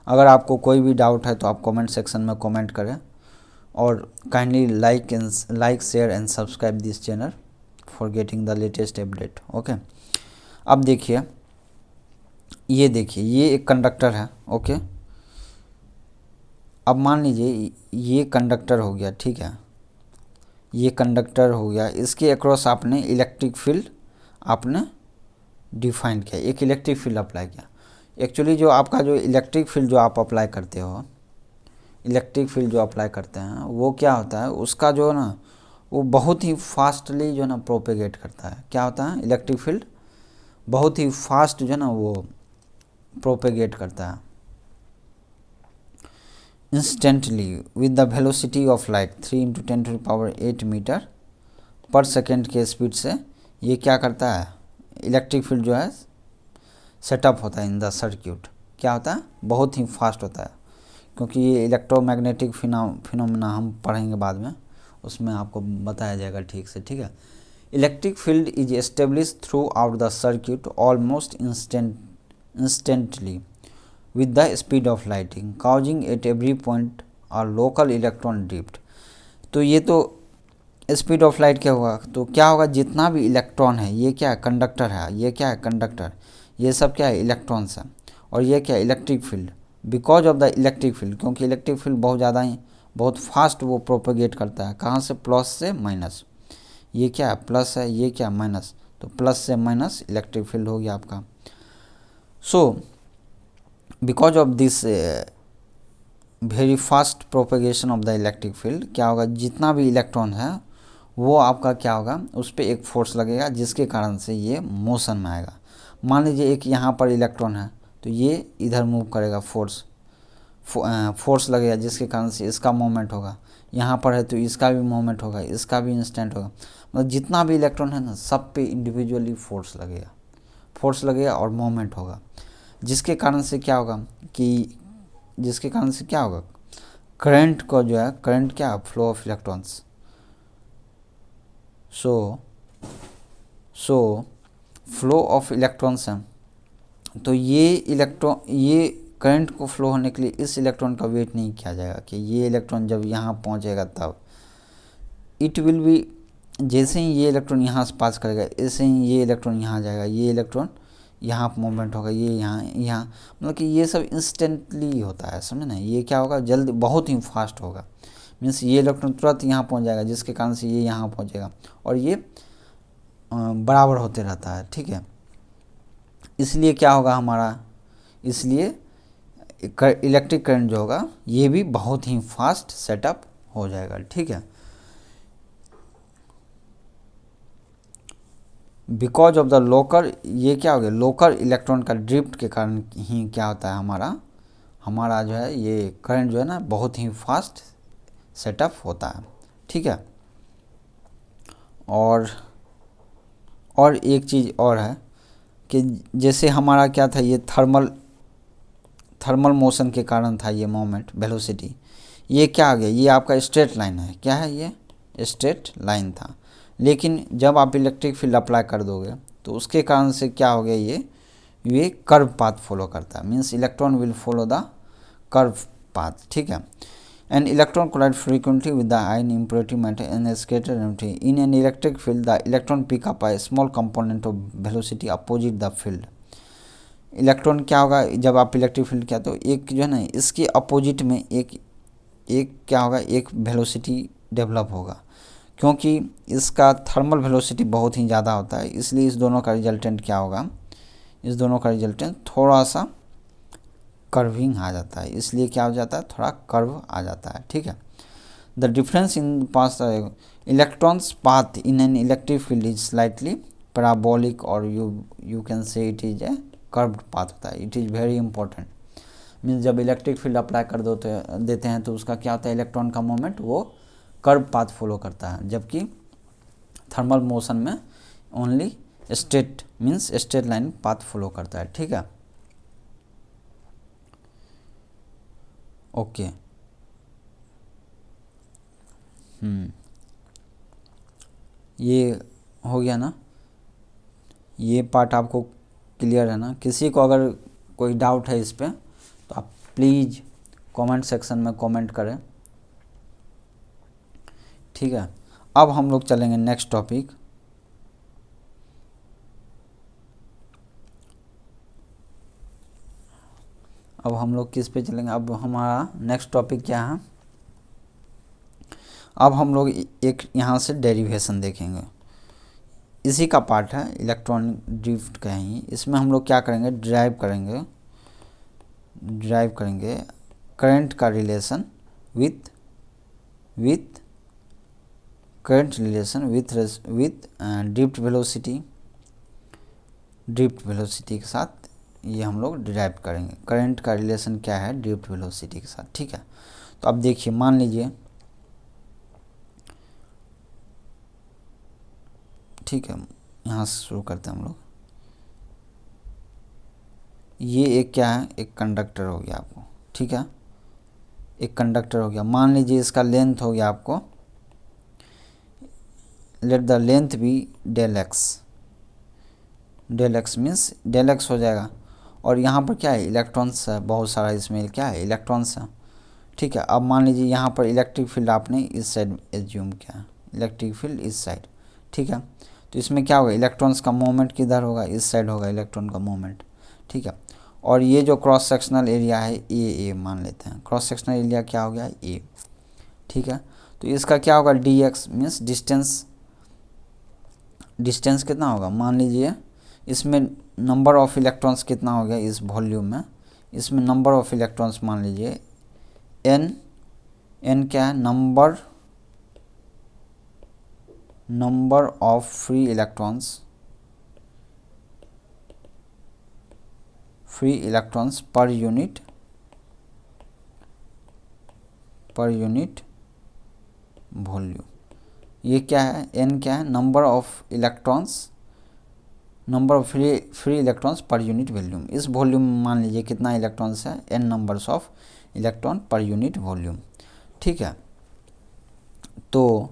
अगर आपको कोई भी डाउट है तो आप कमेंट सेक्शन में कमेंट करें, और kindly like share and subscribe this channel for getting the latest update, okay. अब देखिए, ये देखिए ये एक कंडक्टर है, ओके। अब मान लीजिए ये कंडक्टर हो गया, ठीक है, ये कंडक्टर हो गया, इसके अक्रॉस आपने इलेक्ट्रिक फील्ड आपने डिफाइन किया, एक इलेक्ट्रिक फील्ड अप्लाई किया। एक्चुअली जो आपका जो इलेक्ट्रिक फील्ड जो आप अप्लाई करते हो, इलेक्ट्रिक फील्ड जो अप्लाई करते हैं वो क्या होता है, उसका जो है ना वो बहुत ही फास्टली जो है ना प्रोपेगेट करता है। क्या होता है, इलेक्ट्रिक फील्ड बहुत ही फास्ट जो है ना वो प्रोपेगेट करता है instantly with the velocity of light 3 × 10⁸ metre per second के स्पीड से। ये क्या करता है, इलेक्ट्रिक फील्ड जो है सेटअप होता है इन द सर्किट। क्या होता है, बहुत ही फास्ट होता है, क्योंकि ये इलेक्ट्रोमैग्नेटिक फिनोमेना हम पढ़ेंगे बाद में, उसमें आपको बताया जाएगा ठीक से, ठीक है। Electric field is establish through out the circuit almost instantly with the speed of lighting causing at every point a local electron drift। तो ये तो स्पीड ऑफ लाइट क्या होगा, तो क्या होगा जितना भी इलेक्ट्रॉन है, ये क्या है कंडक्टर है, ये क्या है कंडक्टर, ये सब क्या है इलेक्ट्रॉन्स है, और ये क्या है electric field. Because of the electric field, क्योंकि इलेक्ट्रिक फील्ड बहुत ज़्यादा ही बहुत फास्ट वो प्रोपेगेट करता है, कहाँ से, प्लस से माइनस। ये क्या है प्लस है, ये क्या माइनस, तो प्लस से माइनस इलेक्ट्रिक फील्ड हो गया आपका। So because of this very fast propagation of the electric field, क्या होगा जितना भी इलेक्ट्रॉन है वो आपका क्या होगा उस पर एक फोर्स लगेगा, जिसके कारण से ये मोशन में आएगा। मान लीजिए एक यहाँ पर इलेक्ट्रॉन है तो ये इधर मूव करेगा, फोर्स लगेगा, जिसके कारण से इसका मूवमेंट होगा। यहाँ पर है तो इसका भी मूवमेंट होगा, इसका भी इंस्टेंट होगा। मतलब जितना भी इलेक्ट्रॉन है ना सब पे इंडिविजुअली फोर्स लगेगा और मूवमेंट होगा, जिसके कारण से क्या होगा करंट को जो है, करंट क्या, flow of electrons. So flow of electrons है, तो ये करंट को फ्लो होने के लिए इस इलेक्ट्रॉन का वेट नहीं किया जाएगा कि ये इलेक्ट्रॉन जब यहाँ पहुँचेगा तब इट विल बी, जैसे ही ये इलेक्ट्रॉन यहाँ से पास करेगा ऐसे ही ये इलेक्ट्रॉन यहाँ जाएगा, ये इलेक्ट्रॉन यहाँ पर मूवमेंट होगा, ये यहाँ मतलब कि ये सब इंस्टेंटली होता है, समझे ना। ये क्या होगा जल्दी, बहुत ही फास्ट होगा, मीन्स ये इलेक्ट्रॉन तुरंत यहाँ पहुँच जाएगा, जिसके कारण से ये यहाँ पहुँचेगा, और ये बराबर होते रहता है, ठीक है। इसलिए क्या होगा हमारा, इसलिए इलेक्ट्रिक करंट जो होगा ये भी बहुत ही फास्ट सेटअप हो जाएगा, ठीक है। बिकॉज ऑफ द लोकल, ये क्या हो गया लोकल इलेक्ट्रॉन का ड्रिफ्ट के कारण ही क्या होता है हमारा जो है ये करंट जो है ना बहुत ही फास्ट सेटअप होता है, ठीक है। और एक चीज़ और है कि जैसे हमारा क्या था, ये थर्मल मोशन के कारण था ये मोमेंट वेलोसिटी, ये क्या आ गया, ये आपका स्ट्रेट लाइन है, क्या है ये स्ट्रेट लाइन था। लेकिन जब आप इलेक्ट्रिक फील्ड अप्लाई कर दोगे तो उसके कारण से क्या हो गया, ये ये कर्व पाथ फॉलो करता है, means electron will follow the curve path, ठीक है। An electron collide frequently with the ion impurity matter and scatter energy in an electric field, the electron pick up a small component of velocity opposite the field. Electron क्या होगा जब आप electric field क्या, तो एक जो है ना इसके अपोजिट में एक क्या होगा, एक वेलोसिटी डेवलप होगा, क्योंकि इसका थर्मल वेलोसिटी बहुत ही ज़्यादा होता है, इसलिए इस दोनों का रिजल्टेंट क्या होगा, इस दोनों का रिजल्टेंट थोड़ा सा कर्विंग आ जाता है, इसलिए क्या हो जाता है, थोड़ा कर्व आ जाता है, ठीक है। The difference in pass electrons path in an electric field is slightly parabolic और you can say it is a curved path होता है। It is very important, means जब इलेक्ट्रिक फील्ड अप्लाई कर देते हैं तो उसका क्या होता है, इलेक्ट्रॉन का मूवमेंट वो कर्व पाथ फॉलो करता है, जबकि थर्मल मोशन में only straight means straight line path follow करता है, ठीक है। ओके ये हो गया ना, ये पार्ट आपको क्लियर है ना। किसी को अगर कोई डाउट है इस पे तो आप प्लीज़ कमेंट सेक्शन में कमेंट करें, ठीक है। अब हम लोग चलेंगे नेक्स्ट टॉपिक। अब हम लोग किस पे चलेंगे, अब हमारा नेक्स्ट टॉपिक क्या है, अब हम लोग एक यहाँ से डेरिवेशन देखेंगे, इसी का पार्ट है, इलेक्ट्रॉनिक ड्रिफ्ट कहेंगे। इसमें हम लोग क्या करेंगे, ड्राइव करेंगे करंट का relation with current relation with drift velocity के साथ, ये हम लोग ड्राइव करेंगे करंट का रिलेशन क्या है ड्रिफ्ट वेलोसिटी के साथ, ठीक है। तो अब देखिए, मान लीजिए, ठीक है, यहाँ से शुरू करते हैं हम लोग। ये एक क्या है, एक कंडक्टर हो गया आपको, ठीक है, एक कंडक्टर हो गया। मान लीजिए इसका लेंथ हो गया आपको, let the length be del X means del X हो जाएगा। और यहाँ पर क्या है, इलेक्ट्रॉन्स है बहुत सारा, इसमें क्या है, इलेक्ट्रॉन्स है, ठीक है। अब मान लीजिए यहाँ पर इलेक्ट्रिक फील्ड आपने इस साइड एज्यूम किया, इलेक्ट्रिक फील्ड इस साइड, ठीक है। तो इसमें क्या होगा, इलेक्ट्रॉन्स का मूवमेंट किधर होगा, इस साइड होगा इलेक्ट्रॉन का मूवमेंट, ठीक है। और ये जो क्रॉस सेक्शनल एरिया है ए मान लेते हैं, क्रॉस सेक्शनल एरिया क्या हो गया, ए, ठीक है। तो इसका क्या होगा, डी एक्स मीन्स डिस्टेंस कितना होगा, मान लीजिए इसमें नंबर ऑफ इलेक्ट्रॉन्स कितना हो गया इस वॉल्यूम में, इसमें नंबर ऑफ इलेक्ट्रॉन्स मान लीजिए एन क्या है, number of free electrons per unit volume. ये क्या है, एन क्या है, number of free electrons per unit volume. इस वॉल्यूम में मान लीजिए कितना इलेक्ट्रॉन्स है, N numbers of electron per unit volume, ठीक है। तो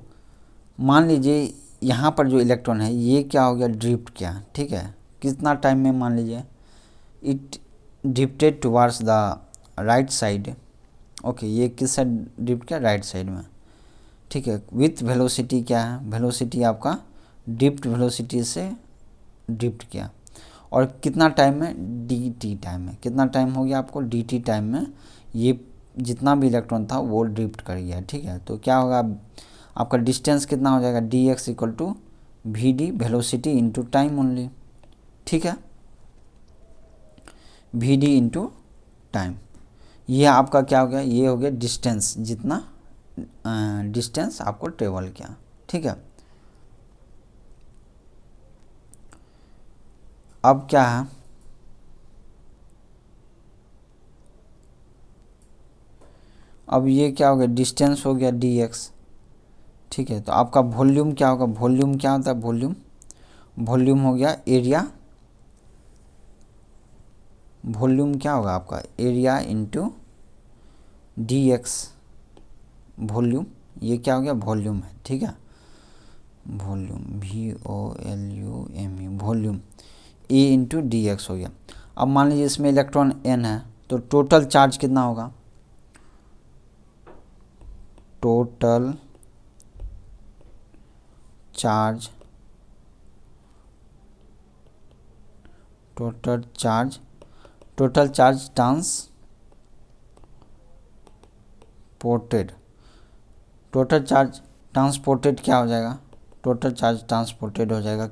मान लीजिए यहाँ पर जो इलेक्ट्रॉन है ये क्या हो गया, ड्रिफ्ट किया, ठीक है। कितना टाइम में, मान लीजिए it drifted towards the right side, okay, ये किस साइड ड्रिफ्ट किया, राइट साइड में, ठीक है। विथ वेलोसिटी क्या है, वेलोसिटी आपका ड्रिफ्ट वेलोसिटी से ड्रिफ्ट किया, और कितना टाइम में, डी टी टाइम में, कितना टाइम हो गया आपको, डी टी टाइम में ये जितना भी इलेक्ट्रॉन था वो ड्रिफ्ट कर गया, ठीक है। तो क्या होगा, आपका डिस्टेंस कितना हो जाएगा, D X equal to V D velocity into time only, ठीक है, वी डी इंटू टाइम। ये आपका क्या हो गया, ये हो गया डिस्टेंस, जितना डिस्टेंस आपको ट्रेवल किया, ठीक है। अब क्या है, अब ये क्या हो गया, डिस्टेंस हो गया डी एक्स, ठीक है। तो आपका वॉल्यूम क्या होगा, वॉल्यूम क्या होता है, वॉल्यूम हो गया एरिया, वॉल्यूम क्या होगा आपका, area into D x volume, ये क्या हो गया, वॉल्यूम है, ठीक है, वॉल्यूम VOLUME वॉल्यूम, ए इंटू डी एक्स हो गया। अब मान लीजिए इसमें इलेक्ट्रॉन n है, तो टोटल चार्ज कितना होगा, टोटल चार्ज ट्रांसपोर्टेड क्या हो जाएगा, टोटल चार्ज ट्रांसपोर्टेड हो जाएगा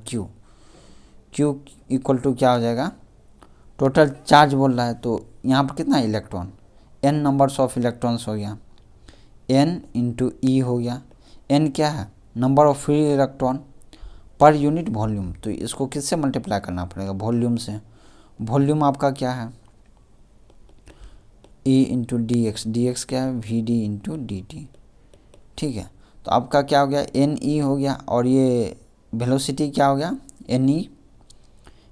Q इक्वल टू क्या हो जाएगा, टोटल चार्ज बोल रहा है तो यहाँ पर कितना electron, n numbers of electrons हो गया, n इंटू ई हो गया, n क्या है, number of free electron per unit volume, तो इसको किससे मल्टीप्लाई करना पड़ेगा, वॉल्यूम से। वॉल्यूम आपका क्या है, E इंटू डी एक्स क्या है, V D into D T, ठीक है। तो आपका क्या हो गया, एन ई हो गया, और ये वेलोसिटी क्या हो गया, एन ई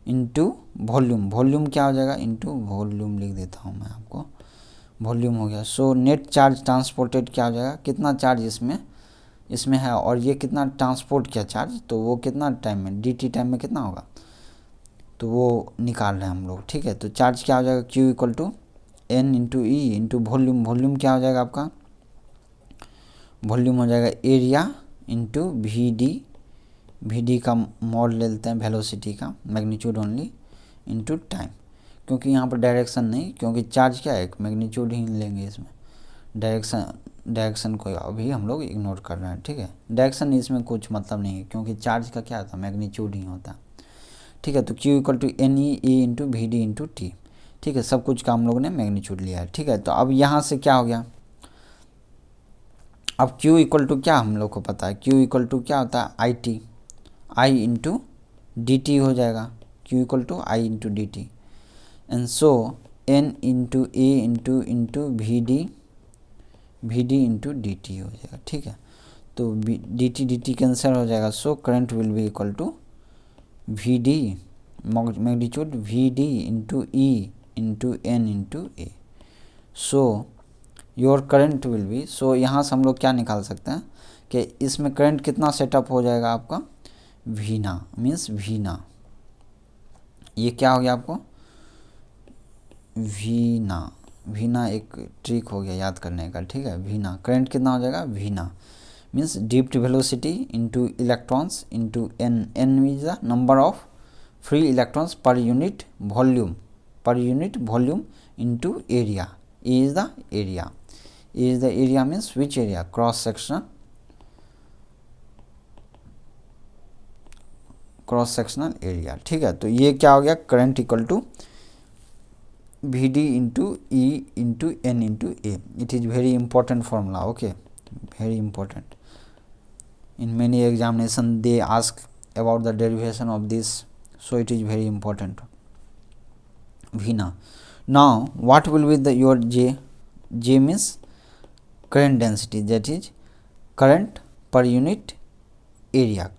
इंटू वॉल्यूम क्या हो जाएगा, इंटू वॉल्यूम लिख देता हूँ मैं आपको, वॉल्यूम हो गया। सो नेट चार्ज ट्रांसपोर्टेड क्या हो जाएगा, कितना चार्ज इसमें है, और ये कितना ट्रांसपोर्ट किया चार्ज, तो वो कितना टाइम में, डी टी टाइम में कितना होगा, तो वो निकाल रहे हैं हम लोग, ठीक है। तो चार्ज क्या हो जाएगा, Q equal to N into E into volume क्या हो जाएगा आपका, वॉल्यूम हो जाएगा एरिया इंटू वी डी का मॉड ले लेते हैं, वेलोसिटी का मैग्नीट्यूड ओनली इंटू टाइम, क्योंकि यहाँ पर डायरेक्शन नहीं, क्योंकि चार्ज क्या है, मैग्नीट्यूड ही लेंगे इसमें, डायरेक्शन को अभी हम लोग इग्नोर कर रहे हैं, ठीक है। डायरेक्शन इसमें कुछ मतलब नहीं है, क्योंकि चार्ज का क्या होता है, मैग्नीट्यूड ही होता है, ठीक है। तो Q equal to N E into V D into T, ठीक है। सब कुछ का हम लोग ने मैग्नीट्यूड लिया है, ठीक है। तो अब यहाँ से क्या हो गया, अब Q इक्वल टू क्या हम लोग को पता है, Q इक्वल टू क्या होता है, आई इंटू डी टी हो जाएगा, Q equal to I into D T, and so N into A into V D into D T हो जाएगा, ठीक है। तो डी टी कैंसिल हो जाएगा, so current will be equal to V D magnitude V D into E into N into A, so your current will be, so यहाँ से हम लोग क्या निकाल सकते हैं कि इसमें करंट कितना सेटअप हो जाएगा आपका, वीना मीन्स वीना, ये क्या हो गया आपको, वीना एक ट्रिक हो गया याद करने का, ठीक है। वीना करंट कितना हो जाएगा, वीना means drift velocity into electrons into N is the number of free electrons per unit volume into area, E is the area means which area, cross sectional area, ठीक है। तो ये क्या हो गया, current equal to V D into E into N into A, it is very important formula, okay, very important. in many examination they ask about the derivation of this, so it is very important, Vina. Now what will be the your J means current density, that is current per unit area,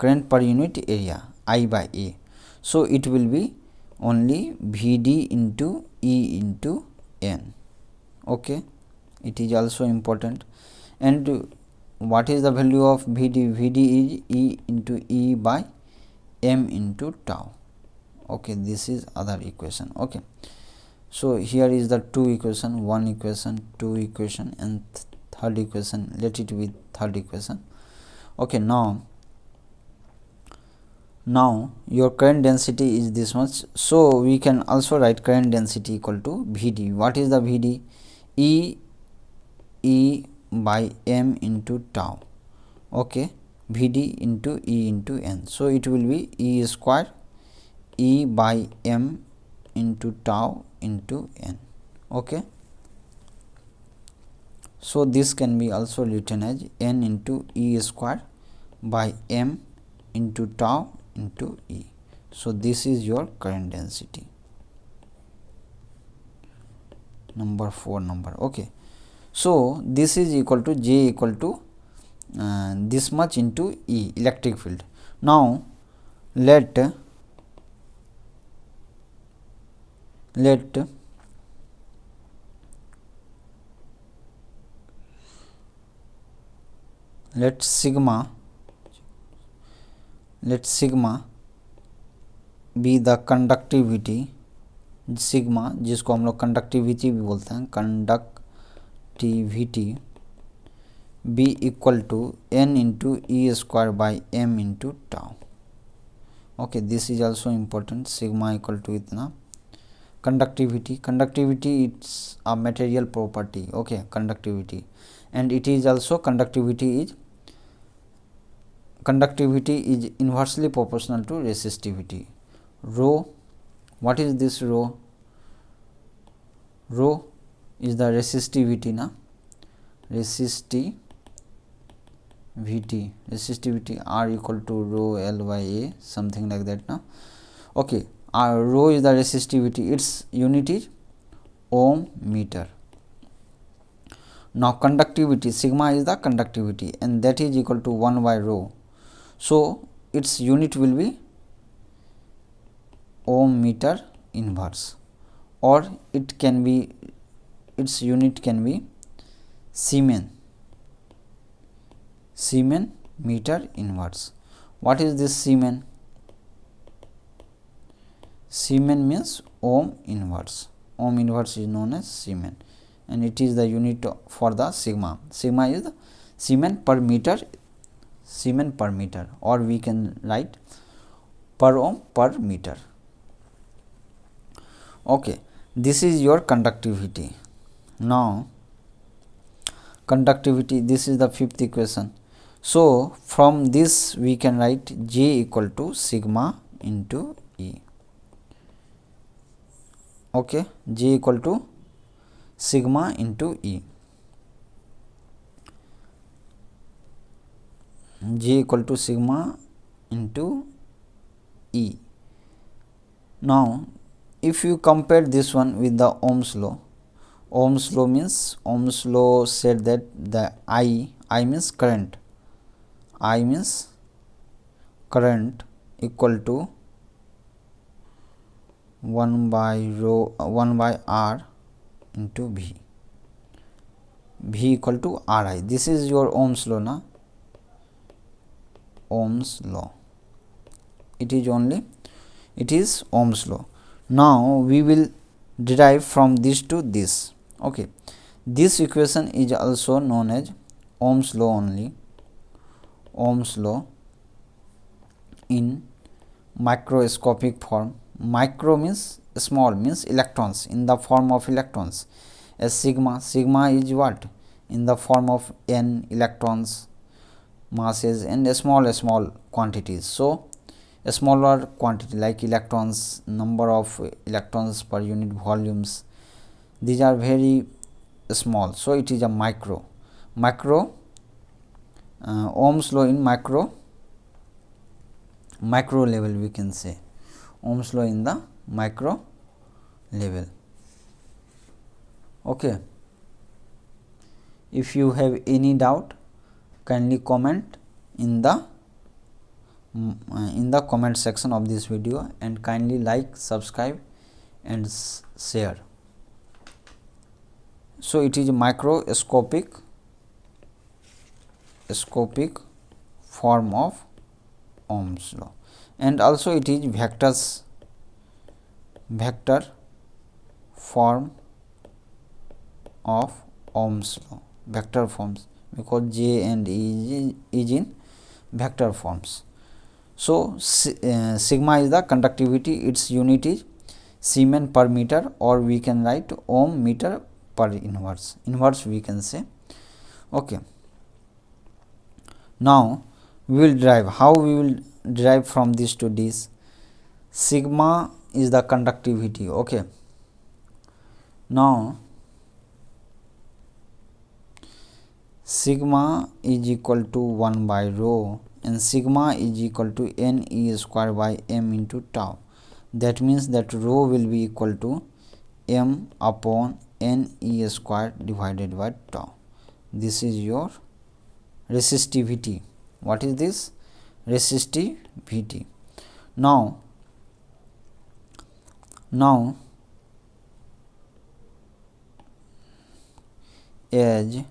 I by A, so it will be only Vd into E into N, okay, it is also important. And what is the value of Vd is E into E by M into tau, okay, this is other equation, okay. So here is the two equation, one equation, two equation, and third equation, let it be third equation, okay. Now your current density is this much, so we can also write current density equal to Vd. What is the Vd, E by M into tau, okay, Vd into E into N, so it will be E square E by M into tau into N, okay. So this can be also written as N into E square by M into tau into E, so this is your current density, number 4 number, okay. So this is equal to J equal to this much into E, electric field. Now let sigma be the conductivity sigma, जिसको हम लोग conductivity भी बोलते हैं, conductivity be equal to N into E square by M into tau. Okay, this is also important. Sigma equal to इतना conductivity it's a material property, okay, conductivity, and it is also conductivity is inversely proportional to resistivity. Rho, what is this rho? Rho is the resistivity na, resistivity R equal to rho L by A, something like that na. Okay, rho is the resistivity, its unit is ohm meter. Now conductivity, sigma is the conductivity and that is equal to 1 by rho, so its unit will be ohm meter inverse, or it can be, its unit can be Siemens meter inverse. What is this Siemens? Siemens means ohm inverse. Ohm inverse is known as Siemens, and it is the unit for the sigma. Sigma is the Siemens per meter, or we can write per ohm per meter. Okay, this is your conductivity. Now conductivity, this is the fifth equation. So from this we can write J equal to sigma into E. Okay, J equal to sigma into E. J equal to sigma into E. Now if you compare this one with the Ohm's law, Ohm's law means, Ohm's law said that the I means current, I means current equal to 1 by R into V, V equal to Ri. This is your Ohm's law na, Ohm's law. It is Ohm's law. Now we will derive from this to this. Okay, this equation is also known as Ohm's law only, Ohm's law in microscopic form. Micro means small, means electrons, in the form of electrons. As sigma is what? In the form of n electrons, masses, and small quantities. So a smaller quantity like electrons, number of electrons per unit volumes, these are very small, so it is a micro. Ohm's law in micro level, we can say Ohm's law in the micro level. Okay, if you have any doubt, kindly comment in the comment section of this video, and kindly like, subscribe and share. So it is microscopic form of Ohm's law, and also it is vector form of Ohm's law, vector forms, because J and E is in vector forms. So sigma is the conductivity, its unit is Siemens per meter, or we can write ohm meter per inverse we can say. Okay, now we will derive. How we will derive from this to this? Sigma is the conductivity. Okay, now sigma is equal to 1 by rho, and sigma is equal to n e square by m into tau. That means that rho will be equal to m upon n e square divided by tau. This is your resistivity. What is this? Resistivity. Now as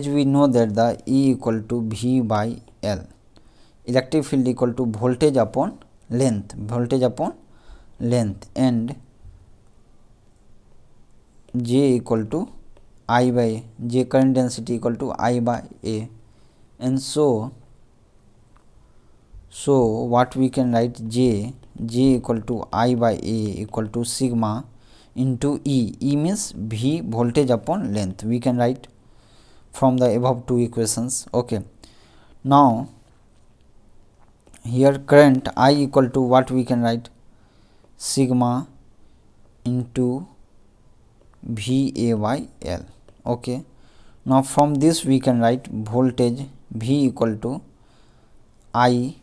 we know that the E equal to V by L, electric field equal to voltage upon length, and J equal to I by A, J current density equal to I by A, and so what we can write J equal to I by A equal to sigma into E. E means V voltage upon length. We can write from the above two equations. Okay. Now here current I equal to what we can write, sigma into VA by L. Okay. Now from this we can write voltage V equal to I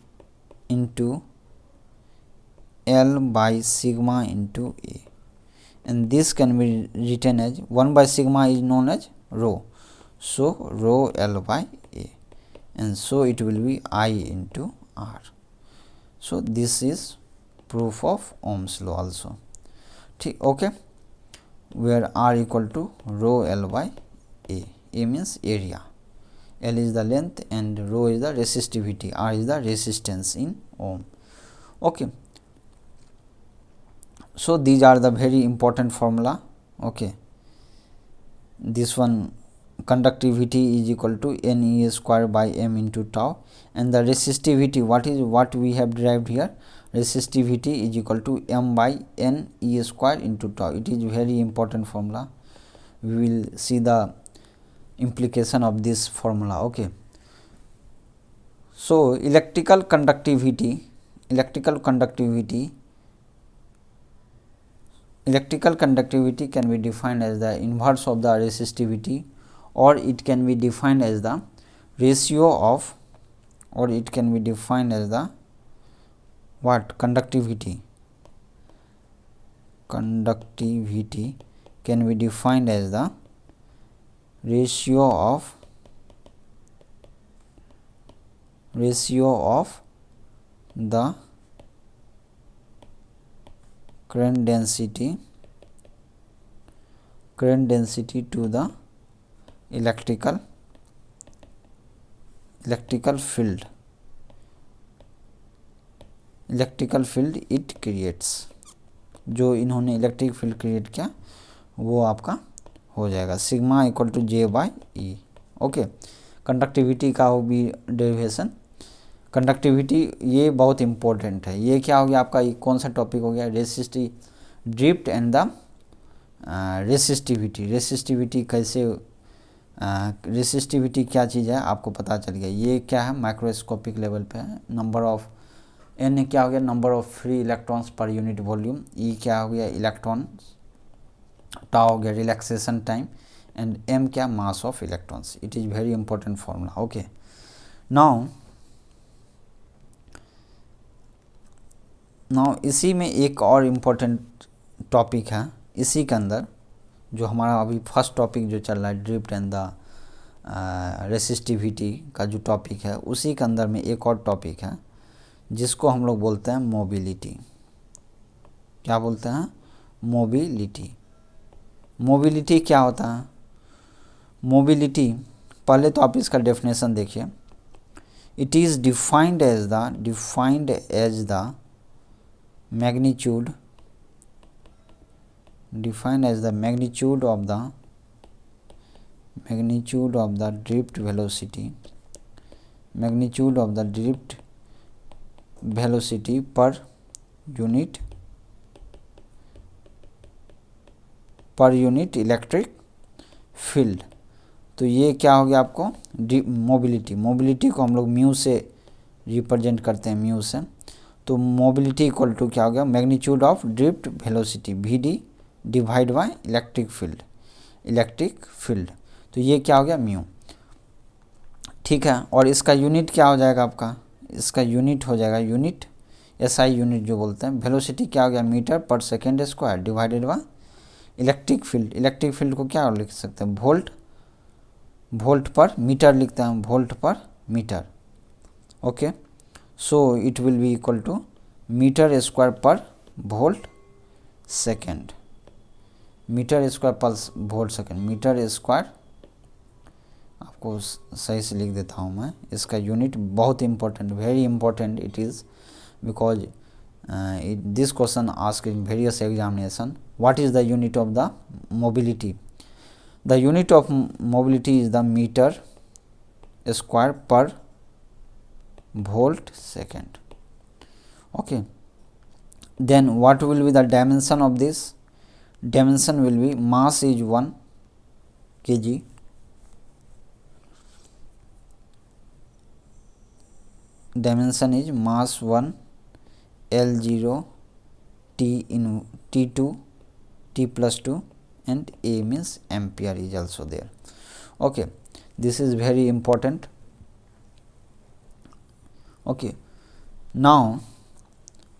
into L by sigma into A, and this can be written as 1 by sigma is known as rho, so rho L by A, and so it will be I into R. So this is proof of Ohm's law also. Okay, where R equal to rho L by A. A means area, L is the length, and rho is the resistivity, R is the resistance in ohm. Okay, so these are the very important formula. Okay, this one, conductivity is equal to Ne square by m into tau, and the resistivity, what we have derived here, resistivity is equal to m by n E square into tau. It is very important formula. We will see the implication of this formula. Okay, so electrical conductivity can be defined as the inverse of the resistivity, or it can be defined as the ratio of, or it can be defined as the what, conductivity can be defined as the ratio of the current density to the electrical field it creates. जो इन्होंने electric field create किया वो आपका हो जाएगा sigma equal to J by E. Okay, conductivity का वो भी डेरिवेशन. कंडक्टिविटी ये बहुत इंपॉर्टेंट है. ये क्या हो गया आपका, कौन सा टॉपिक हो गया, ड्रिफ्ट एंड द रेसिस्टिविटी कैसे, रेसिस्टिविटी क्या चीज़ है आपको पता चल गया. ये क्या है, माइक्रोस्कोपिक लेवल पे है. नंबर ऑफ n क्या हो गया, number of free electrons per unit volume. E क्या हो गया, इलेक्ट्रॉन. टाउ हो गया रिलैक्सेशन टाइम, एंड m क्या, mass of electrons. It is very important formula. Okay, now इसी में एक और इम्पोर्टेंट टॉपिक है. इसी के अंदर जो हमारा अभी फर्स्ट टॉपिक जो चल रहा है, ड्रिफ्ट एंड द रेसिस्टिविटी का जो टॉपिक है, उसी के अंदर में एक और टॉपिक है जिसको हम लोग बोलते हैं मोबिलिटी. क्या बोलते हैं, मोबिलिटी क्या होता है. मोबिलिटी, पहले तो आप इसका डेफिनेशन देखिए. It is defined as the magnitude of the drift velocity per unit electric field. तो ये क्या हो गया आपको, मोबिलिटी को हम लोग म्यू से रिप्रेजेंट करते हैं, म्यू से. तो मोबिलिटी इक्वल टू क्या हो गया, magnitude of drift velocity VD divide by electric field. तो ये क्या हो गया, म्यू. ठीक है, और इसका यूनिट क्या हो जाएगा आपका, इसका यूनिट हो जाएगा SI यूनिट जो बोलते हैं. वेलोसिटी क्या हो गया, metre per second square divided by electric field को क्या लिख सकते हैं, वोल्ट पर मीटर लिखते हैं, volt per metre. Okay, so it will be equal to meter square per volt second. Metre square आपको सही से लिख देता हूँ मैं. इसका यूनिट बहुत important, very important it is, because this question asked in various examination. what is the unit of the mobility? The unit of mobility is the meter square per volt second. Okay. Then what will be the dimension of this? Dimension will be mass is 1 kg, dimension is mass 1 L0 T in T2 T plus 2 and A means ampere is also there. Okay, this is very important. Okay, now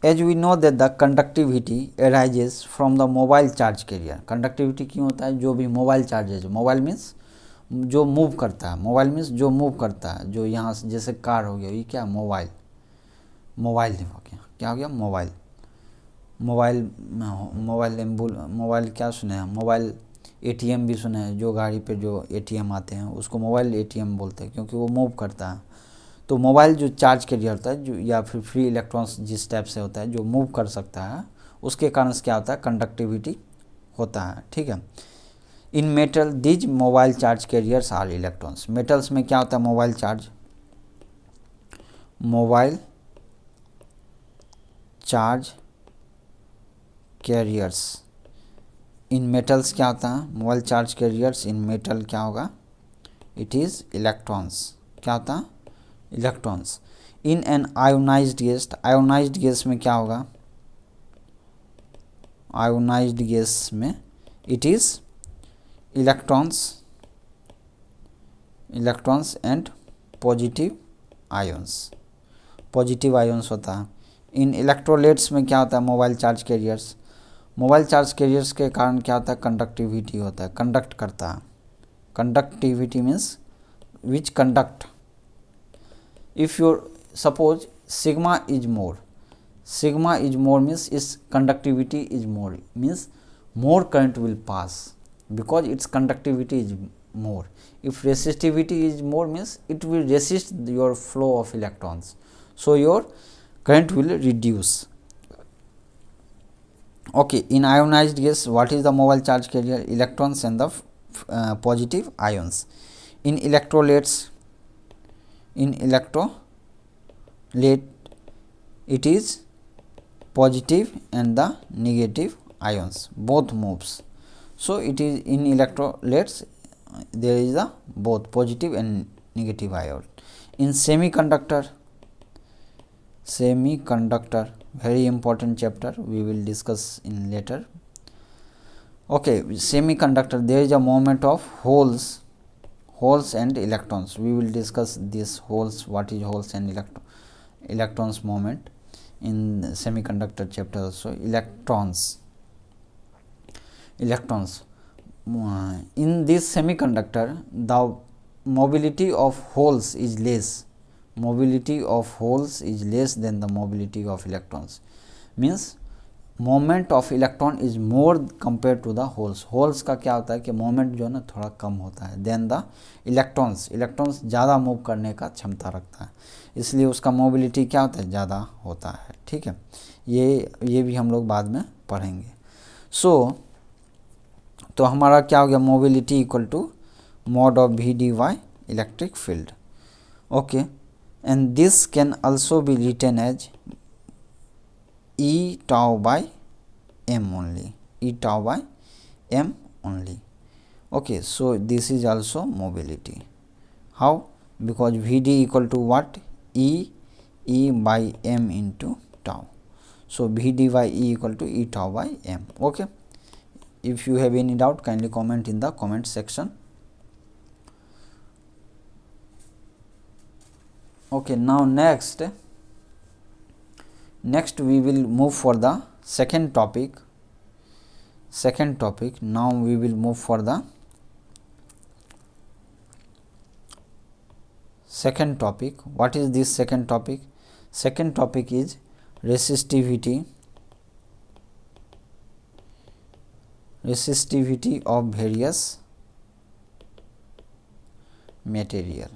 as we know that the conductivity arises from the mobile charge carrier. conductivity क्यों होता है? जो भी mobile charge है, mobile means जो move करता है, mobile means जो मूव करता है, जो यहाँ से जैसे कार हो गया, ये क्या मोबाइल, मोबाइल नहीं हो गया, क्या हो गया मोबाइल, मोबाइल मोबाइल मोबाइल क्या सुने हैं, मोबाइल एटीएम भी सुने हैं, जो गाड़ी पे जो एटीएम आते हैं उसको मोबाइल एटीएम बोलते हैं क्योंकि वो मूव करता है। तो मोबाइल जो चार्ज कैरियर होता है, जो या फिर फ्री इलेक्ट्रॉन्स जिस टाइप से होता है जो मूव कर सकता है, उसके कारण से क्या होता है, कंडक्टिविटी होता है। ठीक है। In metal these mobile charge carriers are electrons. Metals में क्या होता है, mobile charge, mobile charge carriers in metals क्या होता है, mobile charge carriers in metal क्या होगा, इट इज़ इलेक्ट्रॉन्स। क्या होता है, electrons. In an ionized gas, ionized gas में क्या होगा, आयोनाइज्ड गैस में it is electrons, electrons and positive ions, positive ions होता है। इन इलेक्ट्रोलाइट्स में क्या होता है, mobile charge carriers, mobile charge carriers के कारण क्या होता है, कंडक्टिविटी होता है, कंडक्ट करता है। Conductivity means which conduct. If your suppose sigma is more, sigma is more means इस conductivity is more, means more current will pass because its conductivity is more. If resistivity is more means it will resist your flow of electrons, so your current will reduce. Okay, in ionized gas what is the mobile charge carrier, electrons and the positive ions. In electrolytes, in electrolyte it is positive and the negative ions both moves, so it is in electrolytes there is the both positive and negative ion. In semiconductor, semiconductor very important chapter, we will discuss in later. Okay, semiconductor there is a movement of holes, holes and electrons, we will discuss this holes, what is holes and electrons movement in semiconductor chapter also. Electrons, electrons in this semiconductor the mobility of holes is less, mobility of holes is less than the mobility of electrons, means moment of electron is more compared to the holes. holes का क्या होता है कि moment जो है ना थोड़ा कम होता है देन द इलेक्ट्रॉन्स, इलेक्ट्रॉन्स ज़्यादा मूव करने का क्षमता रखता है, इसलिए उसका मोबिलिटी क्या होता है, ज़्यादा होता है। ठीक है, ये भी हम लोग बाद में पढ़ेंगे। सो तो हमारा क्या हो गया, mobility equal to mod of V D by electric field. Okay, and this can also be written as E tau by M only, E tau by M only. Okay, so this is also mobility. How, because V D equal to what, E by M into tau, so v d by e equal to e tau by m. Okay, if you have any doubt kindly comment in the comment section. Okay, now next we will move for the second topic. Now we will move for the second topic. What is this second topic? Second topic is resistivity of various material.